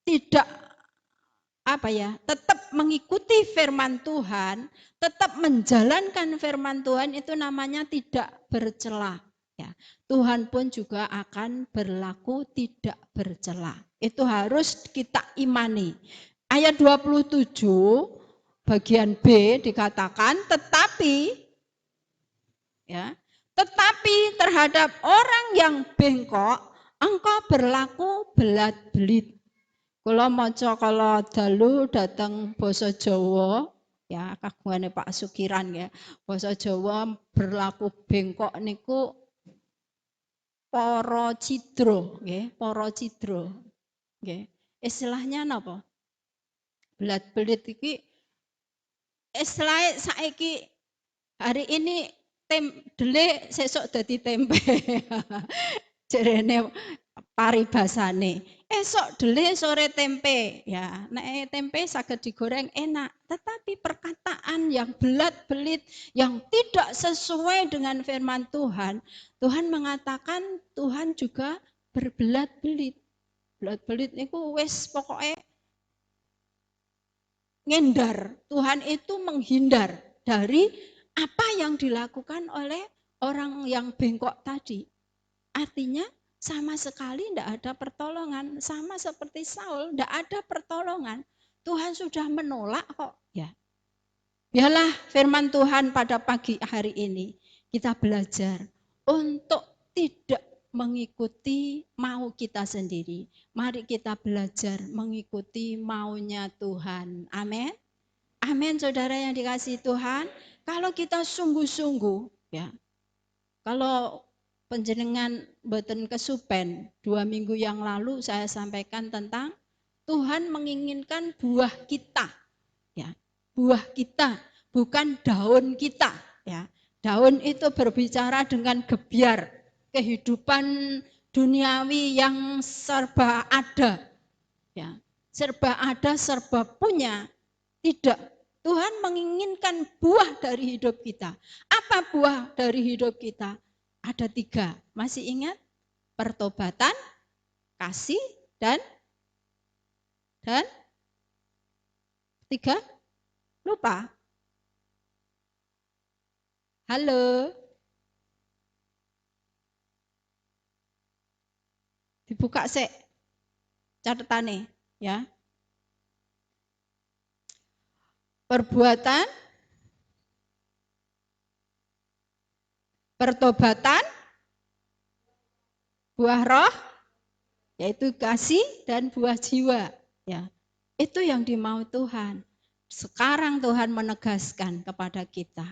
tidak tetap mengikuti firman Tuhan, tetap menjalankan firman Tuhan, itu namanya tidak bercela. Ya, Tuhan pun juga akan berlaku tidak bercela. Itu harus kita imani. Ayat 27 bagian B dikatakan, tetapi terhadap orang yang bengkok, engkau berlaku belat-belit. Kula maca kala dalu dateng basa Jawa, ya kagungane Pak Sukiran ya. Basa Jawa berlaku bengkok niku para cidra, nggih, para cidra. Nggih. Istilahnya napa? Belat-belit iki istilah saiki hari ini delik sesuk dadi tempe. Jerene paribasane. Esok delik sore tempe. Ya, nek tempe saged digoreng enak, tetapi perkataan yang belat-belit yang tidak sesuai dengan firman Tuhan, Tuhan mengatakan Tuhan juga berbelat-belit. Belat-belit niku wis pokoke ngindar. Tuhan itu menghindar dari apa yang dilakukan oleh orang yang bengkok tadi. Artinya sama sekali tidak ada pertolongan. Sama seperti Saul, tidak ada pertolongan. Tuhan sudah menolak kok. Ya. Biarlah firman Tuhan pada pagi hari ini kita belajar untuk tidak mengikuti mau kita sendiri. Mari kita belajar mengikuti maunya Tuhan. Amin. Amin, saudara yang dikasihi Tuhan. Kalau kita sungguh-sungguh, ya, kalau panjenengan boten kesupen, 2 minggu yang lalu saya sampaikan tentang Tuhan menginginkan buah kita. Ya, buah kita, bukan daun kita. Ya, daun itu berbicara dengan gebiar, kehidupan duniawi yang serba ada. Ya, serba ada, serba punya. Tidak. Tuhan menginginkan buah dari hidup kita. Apa buah dari hidup kita? Ada 3. Masih ingat? Pertobatan, kasih, dan 3? Lupa? Halo? Dibuka sik catatane, ya. Perbuatan, pertobatan, buah roh, yaitu kasih dan buah jiwa. Ya, itu yang dimau Tuhan. Sekarang Tuhan menegaskan kepada kita.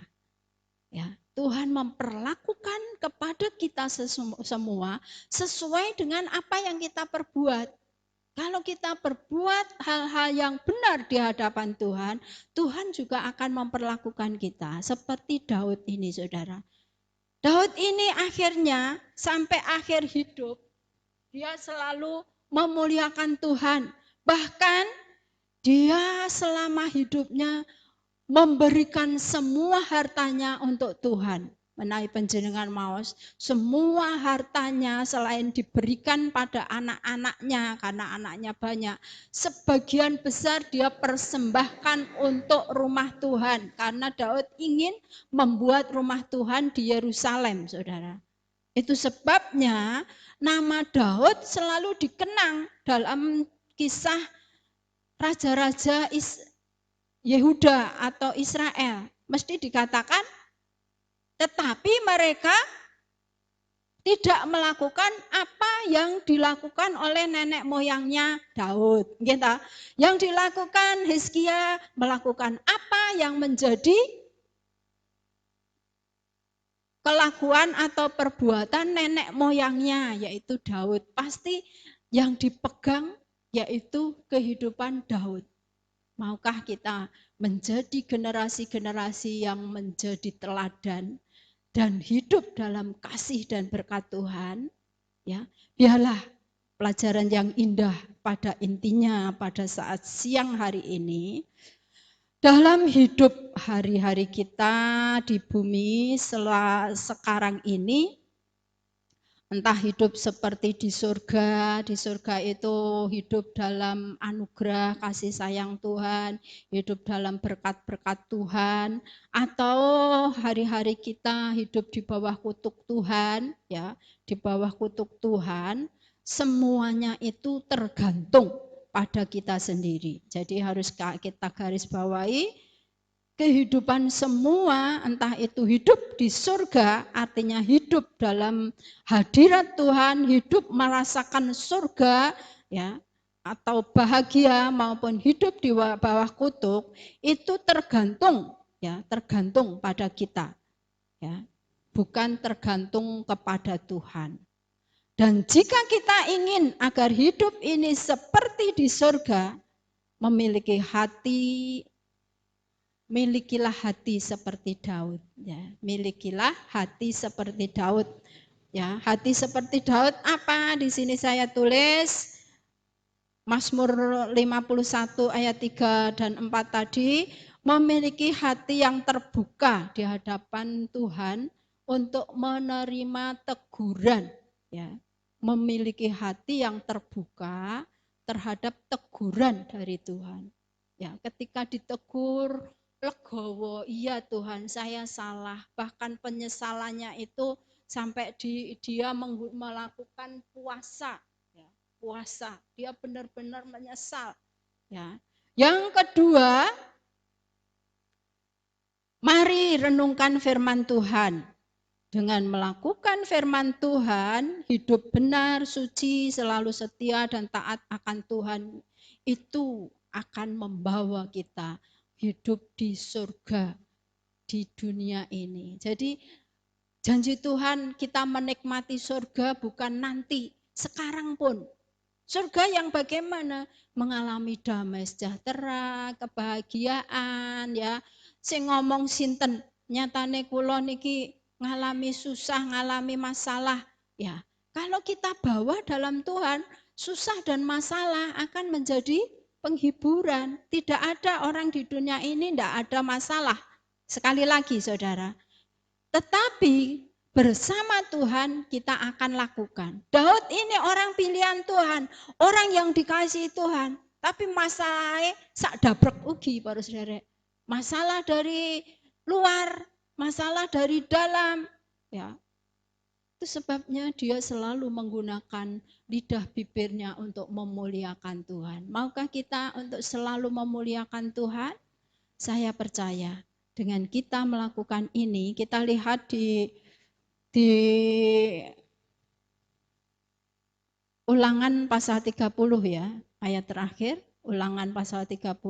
Ya, Tuhan memperlakukan kepada kita semua sesuai dengan apa yang kita perbuat. Kalau kita berbuat hal-hal yang benar di hadapan Tuhan, Tuhan juga akan memperlakukan kita seperti Daud ini, saudara. Daud ini akhirnya sampai akhir hidup, dia selalu memuliakan Tuhan. Bahkan dia selama hidupnya memberikan semua hartanya untuk Tuhan. Menawi panjenengan maos, semua hartanya selain diberikan pada anak-anaknya karena anaknya banyak, sebagian besar dia persembahkan untuk rumah Tuhan karena Daud ingin membuat rumah Tuhan di Yerusalem, saudara. Itu sebabnya nama Daud selalu dikenang dalam kisah raja-raja Yehuda atau Israel. Mesti dikatakan, tetapi mereka tidak melakukan apa yang dilakukan oleh nenek moyangnya Daud. Gitu. Yang dilakukan Hizkia melakukan apa yang menjadi kelakuan atau perbuatan nenek moyangnya, yaitu Daud. Pasti yang dipegang yaitu kehidupan Daud. Maukah kita menjadi generasi-generasi yang menjadi teladan dan hidup dalam kasih dan berkat Tuhan? Ya, biarlah pelajaran yang indah pada intinya pada saat siang hari ini, dalam hidup hari-hari kita di bumi sekarang ini, entah hidup seperti di surga itu hidup dalam anugerah kasih sayang Tuhan, hidup dalam berkat-berkat Tuhan, atau hari-hari kita hidup di bawah kutuk Tuhan, ya, di bawah kutuk Tuhan, semuanya itu tergantung pada kita sendiri. Jadi harus kita garis bawahi, kehidupan semua, entah itu hidup di surga, artinya hidup dalam hadirat Tuhan, hidup merasakan surga, ya, atau bahagia maupun hidup di bawah kutuk, itu tergantung, ya, tergantung pada kita, ya, bukan tergantung kepada Tuhan. Dan jika kita ingin agar hidup ini seperti di surga, memiliki hati, milikilah hati seperti Daud, ya. Milikilah hati seperti Daud, ya. Hati seperti Daud apa? Di sini saya tulis Mazmur 51 ayat 3 dan 4 tadi, memiliki hati yang terbuka di hadapan Tuhan untuk menerima teguran, ya. Memiliki hati yang terbuka terhadap teguran dari Tuhan. Ya, ketika ditegur, legowo, iya Tuhan saya salah, bahkan penyesalannya itu sampai dia melakukan puasa, ya, puasa, dia benar-benar menyesal, ya. Yang kedua, mari renungkan firman Tuhan. Dengan melakukan firman Tuhan, hidup benar, suci, selalu setia dan taat akan Tuhan, itu akan membawa kita hidup di surga di dunia ini. Jadi janji Tuhan kita menikmati surga bukan nanti, sekarang pun. Surga yang bagaimana? Mengalami damai sejahtera, kebahagiaan, ya. Sing ngomong sinten, nyatane kula niki ngalami susah, ngalami masalah, ya. Kalau kita bawa dalam Tuhan, susah dan masalah akan menjadi penghiburan. Tidak ada orang di dunia ini tidak ada masalah. Sekali lagi saudara. Tetapi bersama Tuhan kita akan lakukan. Daud ini orang pilihan Tuhan. Orang yang dikasihi Tuhan. Tapi masalahnya sak dabrek ugi para saudara. Masalah dari luar, masalah dari dalam. Ya. Itu sebabnya dia selalu menggunakan lidah bibirnya untuk memuliakan Tuhan. Maukah kita untuk selalu memuliakan Tuhan? Saya percaya dengan kita melakukan ini, kita lihat di Ulangan pasal 30 ya, ayat terakhir, Ulangan pasal 30.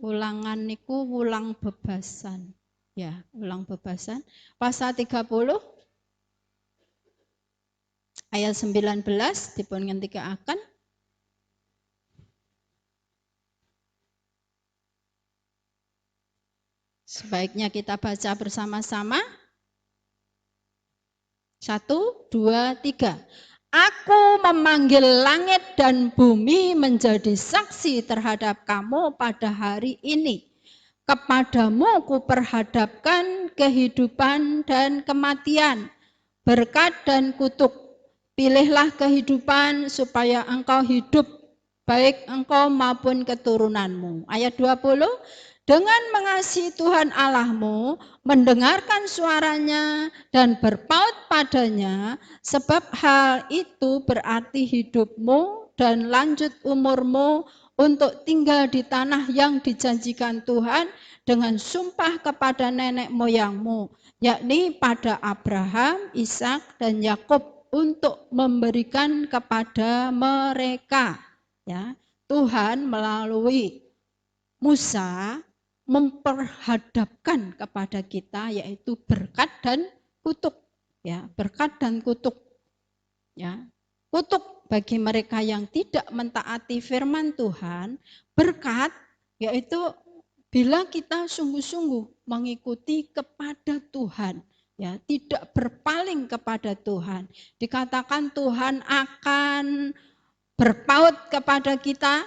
Ulangan niku wulang bebasan. Ya, ulang bebasan. Pasal 30 ayat 19 dipun ngendikaaken. Sebaiknya kita baca bersama-sama. 1, 2, 3. Aku memanggil langit dan bumi menjadi saksi terhadap kamu pada hari ini. Kepadamu kuperhadapkan kehidupan dan kematian, berkat dan kutuk. Pilihlah kehidupan supaya engkau hidup, baik engkau maupun keturunanmu. Ayat 20. Dengan mengasihi Tuhan Allahmu, mendengarkan suaranya dan berpaut padanya, sebab hal itu berarti hidupmu dan lanjut umurmu untuk tinggal di tanah yang dijanjikan Tuhan dengan sumpah kepada nenek moyangmu, yakni pada Abraham, Ishak, dan Yakub, untuk memberikan kepada mereka. Ya, Tuhan melalui Musa memperhadapkan kepada kita, yaitu berkat dan kutuk. Ya, berkat dan kutuk. Ya, kutuk bagi mereka yang tidak mentaati firman Tuhan, berkat yaitu bila kita sungguh-sungguh mengikuti kepada Tuhan, ya, tidak berpaling kepada Tuhan. Dikatakan Tuhan akan berpaut kepada kita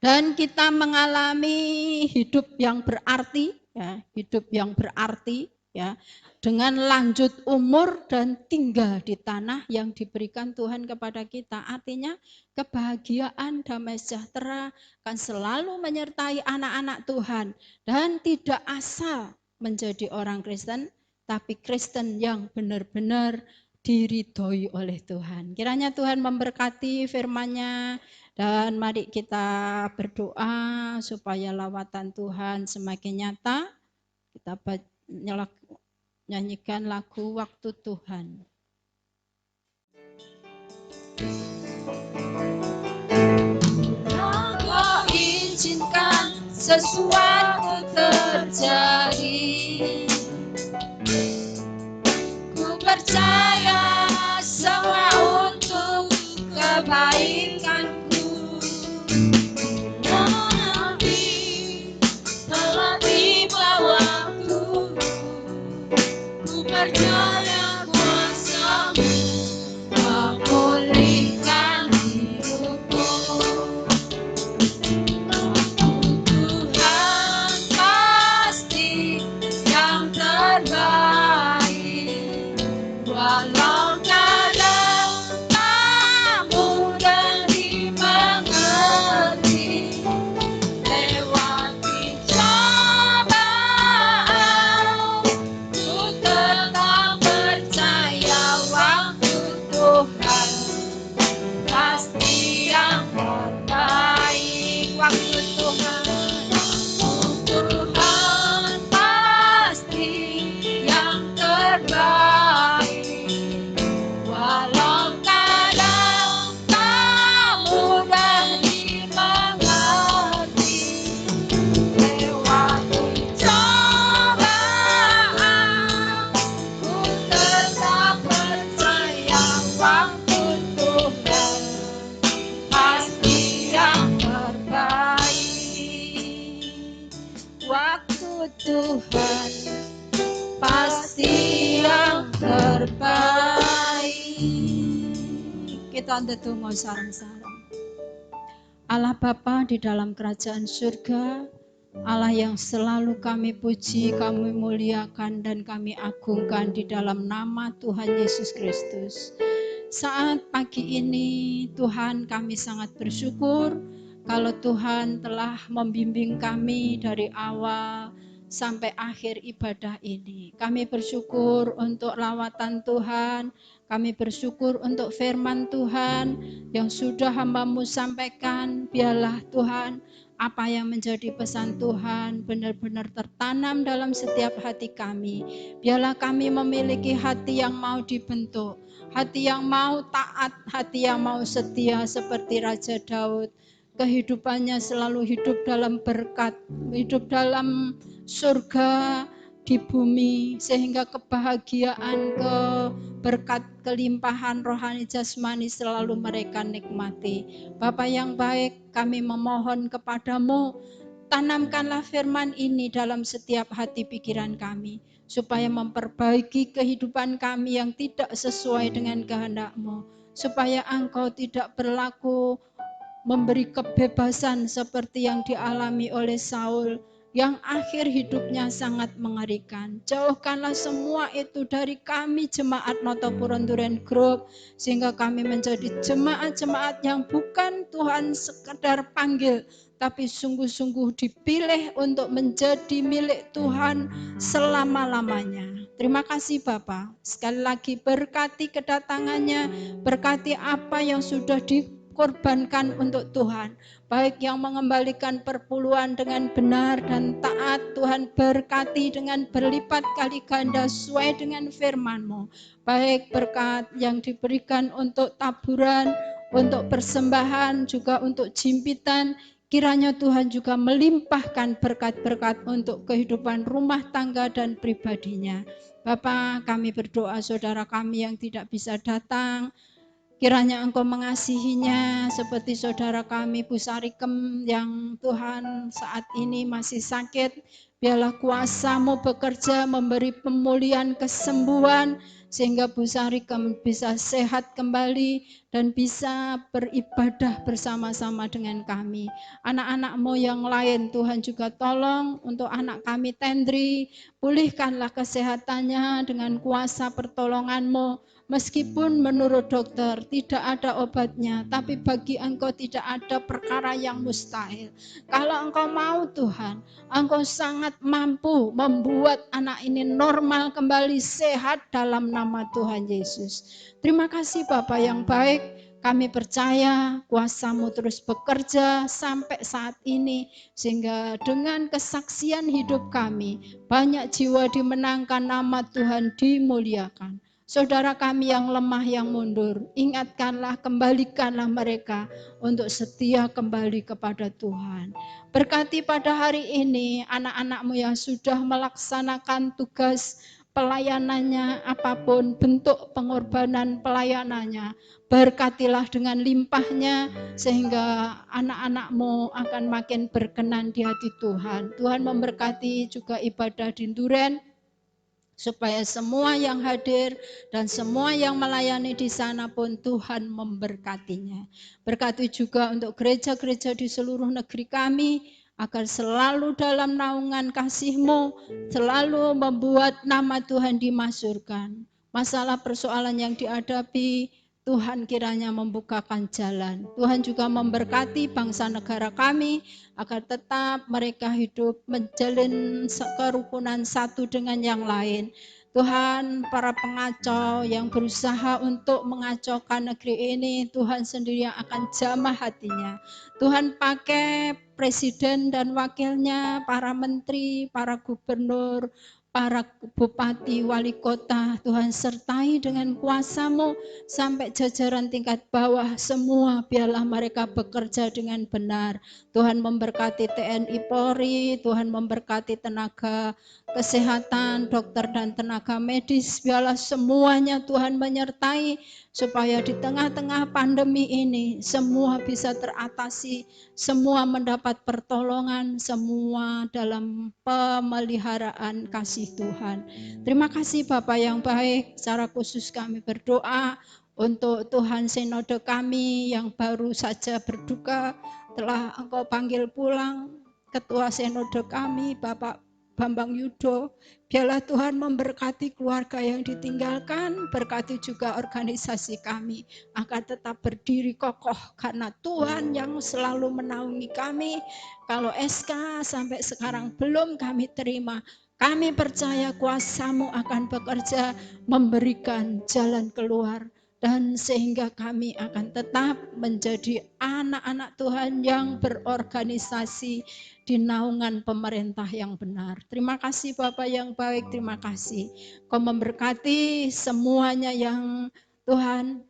dan kita mengalami hidup yang berarti, ya, hidup yang berarti, ya, dengan lanjut umur dan tinggal di tanah yang diberikan Tuhan kepada kita. Artinya kebahagiaan, damai sejahtera akan selalu menyertai anak-anak Tuhan dan tidak asal menjadi orang Kristen, tapi Kristen yang benar-benar diridhoi oleh Tuhan. Kiranya Tuhan memberkati firman-Nya. Dan mari kita berdoa supaya lawatan Tuhan semakin nyata. Kita nyanyikan lagu Waktu Tuhan. Kau izinkan sesuatu terjadi. Ku percaya semua untuk kebaikan. Percaya kuasa-Mu memulihkan hidupku. Tuhan pasti yang terbaik, walau kadang tak mudah dimengerti. Lewati cobaan, ku tetap percaya waktu Tuhan pasti yang terbaik. Waktu Tuhan pasti yang terbaik, walau kadang tak mudah dimengerti. Lewati cobaan, ku tetap percaya waktu Tuhan pasti yang terbaik. Waktu Tuhan pasti yang terbaik. Kita ndedonga sareng-sareng. Allah Bapa di dalam kerajaan surga, Allah yang selalu kami puji, kami muliakan, dan kami agungkan di dalam nama Tuhan Yesus Kristus. Saat pagi ini Tuhan, kami sangat bersyukur kalau Tuhan telah membimbing kami dari awal sampai akhir ibadah ini. Kami bersyukur untuk lawatan Tuhan, kami bersyukur untuk firman Tuhan yang sudah hamba-Mu sampaikan. Biarlah Tuhan, apa yang menjadi pesan Tuhan benar-benar tertanam dalam setiap hati kami. Biarlah kami memiliki hati yang mau dibentuk, hati yang mau taat, hati yang mau setia seperti Raja Daud. Kehidupannya selalu hidup dalam berkat, hidup dalam surga, di bumi, sehingga kebahagiaan, berkat kelimpahan rohani jasmani selalu mereka nikmati. Bapa yang baik, kami memohon kepadamu, tanamkanlah firman ini dalam setiap hati pikiran kami, supaya memperbaiki kehidupan kami yang tidak sesuai dengan kehendak-Mu, supaya Engkau tidak berlaku memberi kebebasan seperti yang dialami oleh Saul, yang akhir hidupnya sangat mengerikan. Jauhkanlah semua itu dari kami jemaat Notopuron Duren Group, sehingga kami menjadi jemaat-jemaat yang bukan Tuhan sekedar panggil, tapi sungguh-sungguh dipilih untuk menjadi milik Tuhan selama-lamanya. Terima kasih Bapa. Sekali lagi berkati kedatangannya, berkati apa yang sudah dikorbankan untuk Tuhan, baik yang mengembalikan perpuluhan dengan benar dan taat. Tuhan berkati dengan berlipat kali ganda sesuai dengan firman-Mu, baik berkat yang diberikan untuk taburan, untuk persembahan, juga untuk jimpitan. Kiranya Tuhan juga melimpahkan berkat-berkat untuk kehidupan rumah tangga dan pribadinya. Bapa, kami berdoa saudara kami yang tidak bisa datang, kiranya Engkau mengasihinya seperti saudara kami Bu Sarikem yang Tuhan saat ini masih sakit. Biarlah kuasa-Mu bekerja memberi pemulihan, kesembuhan, sehingga Bu Sarikem bisa sehat kembali dan bisa beribadah bersama-sama dengan kami. Anak-anak-Mu yang lain Tuhan juga tolong untuk anak kami Tendri, pulihkanlah kesehatannya dengan kuasa pertolongan-Mu. Meskipun menurut dokter tidak ada obatnya, tapi bagi Engkau tidak ada perkara yang mustahil. Kalau Engkau mau Tuhan, Engkau sangat mampu membuat anak ini normal kembali, sehat dalam nama Tuhan Yesus. Terima kasih Bapa yang baik. Kami percaya kuasa-Mu terus bekerja sampai saat ini, sehingga dengan kesaksian hidup kami, banyak jiwa dimenangkan, nama Tuhan dimuliakan. Saudara kami yang lemah, yang mundur, ingatkanlah, kembalikanlah mereka untuk setia kembali kepada Tuhan. Berkati pada hari ini anak-anak-Mu yang sudah melaksanakan tugas pelayanannya, apapun bentuk pengorbanan pelayanannya, berkatilah dengan limpahnya, sehingga anak-anak-Mu akan makin berkenan di hati Tuhan. Tuhan memberkati juga ibadah di Duren, supaya semua yang hadir dan semua yang melayani di sana pun Tuhan memberkatinya. Berkati juga untuk gereja-gereja di seluruh negeri kami, agar selalu dalam naungan kasih-Mu, selalu membuat nama Tuhan dimasyhurkan. Masalah persoalan yang dihadapi, Tuhan kiranya membukakan jalan. Tuhan juga memberkati bangsa negara kami, agar tetap mereka hidup menjalin kerukunan satu dengan yang lain. Tuhan, para pengacau yang berusaha untuk mengacaukan negeri ini, Tuhan sendiri yang akan jamah hatinya. Tuhan pakai presiden dan wakilnya, para menteri, para gubernur, para bupati, wali kota, Tuhan sertai dengan kuasa-Mu sampai jajaran tingkat bawah semua, biarlah mereka bekerja dengan benar. Tuhan memberkati TNI Polri, Tuhan memberkati tenaga kesehatan, dokter dan tenaga medis, biarlah semuanya Tuhan menyertai, supaya di tengah-tengah pandemi ini semua bisa teratasi, semua mendapat pertolongan, semua dalam pemeliharaan kasih Tuhan. Terima kasih Bapak yang baik, secara khusus kami berdoa untuk Tuhan sinode kami yang baru saja berduka, telah Engkau panggil pulang ketua sinode kami Bapak Bambang Yudo. Biarlah Tuhan memberkati keluarga yang ditinggalkan, berkati juga organisasi kami agar tetap berdiri kokoh, karena Tuhan yang selalu menaungi kami. Kalau SK sampai sekarang belum kami terima, kami percaya kuasa-Mu akan bekerja memberikan jalan keluar, dan sehingga kami akan tetap menjadi anak-anak Tuhan yang berorganisasi di naungan pemerintah yang benar. Terima kasih Bapak yang baik, terima kasih. Kau memberkati semuanya yang Tuhan,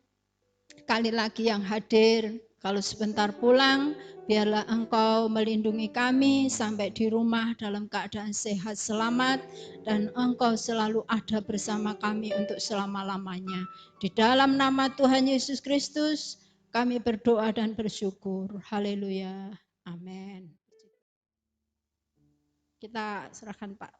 sekali lagi yang hadir, Kalau sebentar pulang, biarlah Engkau melindungi kami sampai di rumah dalam keadaan sehat selamat, dan Engkau selalu ada bersama kami untuk selama-lamanya. Di dalam nama Tuhan Yesus Kristus, kami berdoa dan bersyukur. Haleluya. Amin. Kita serahkan Pak.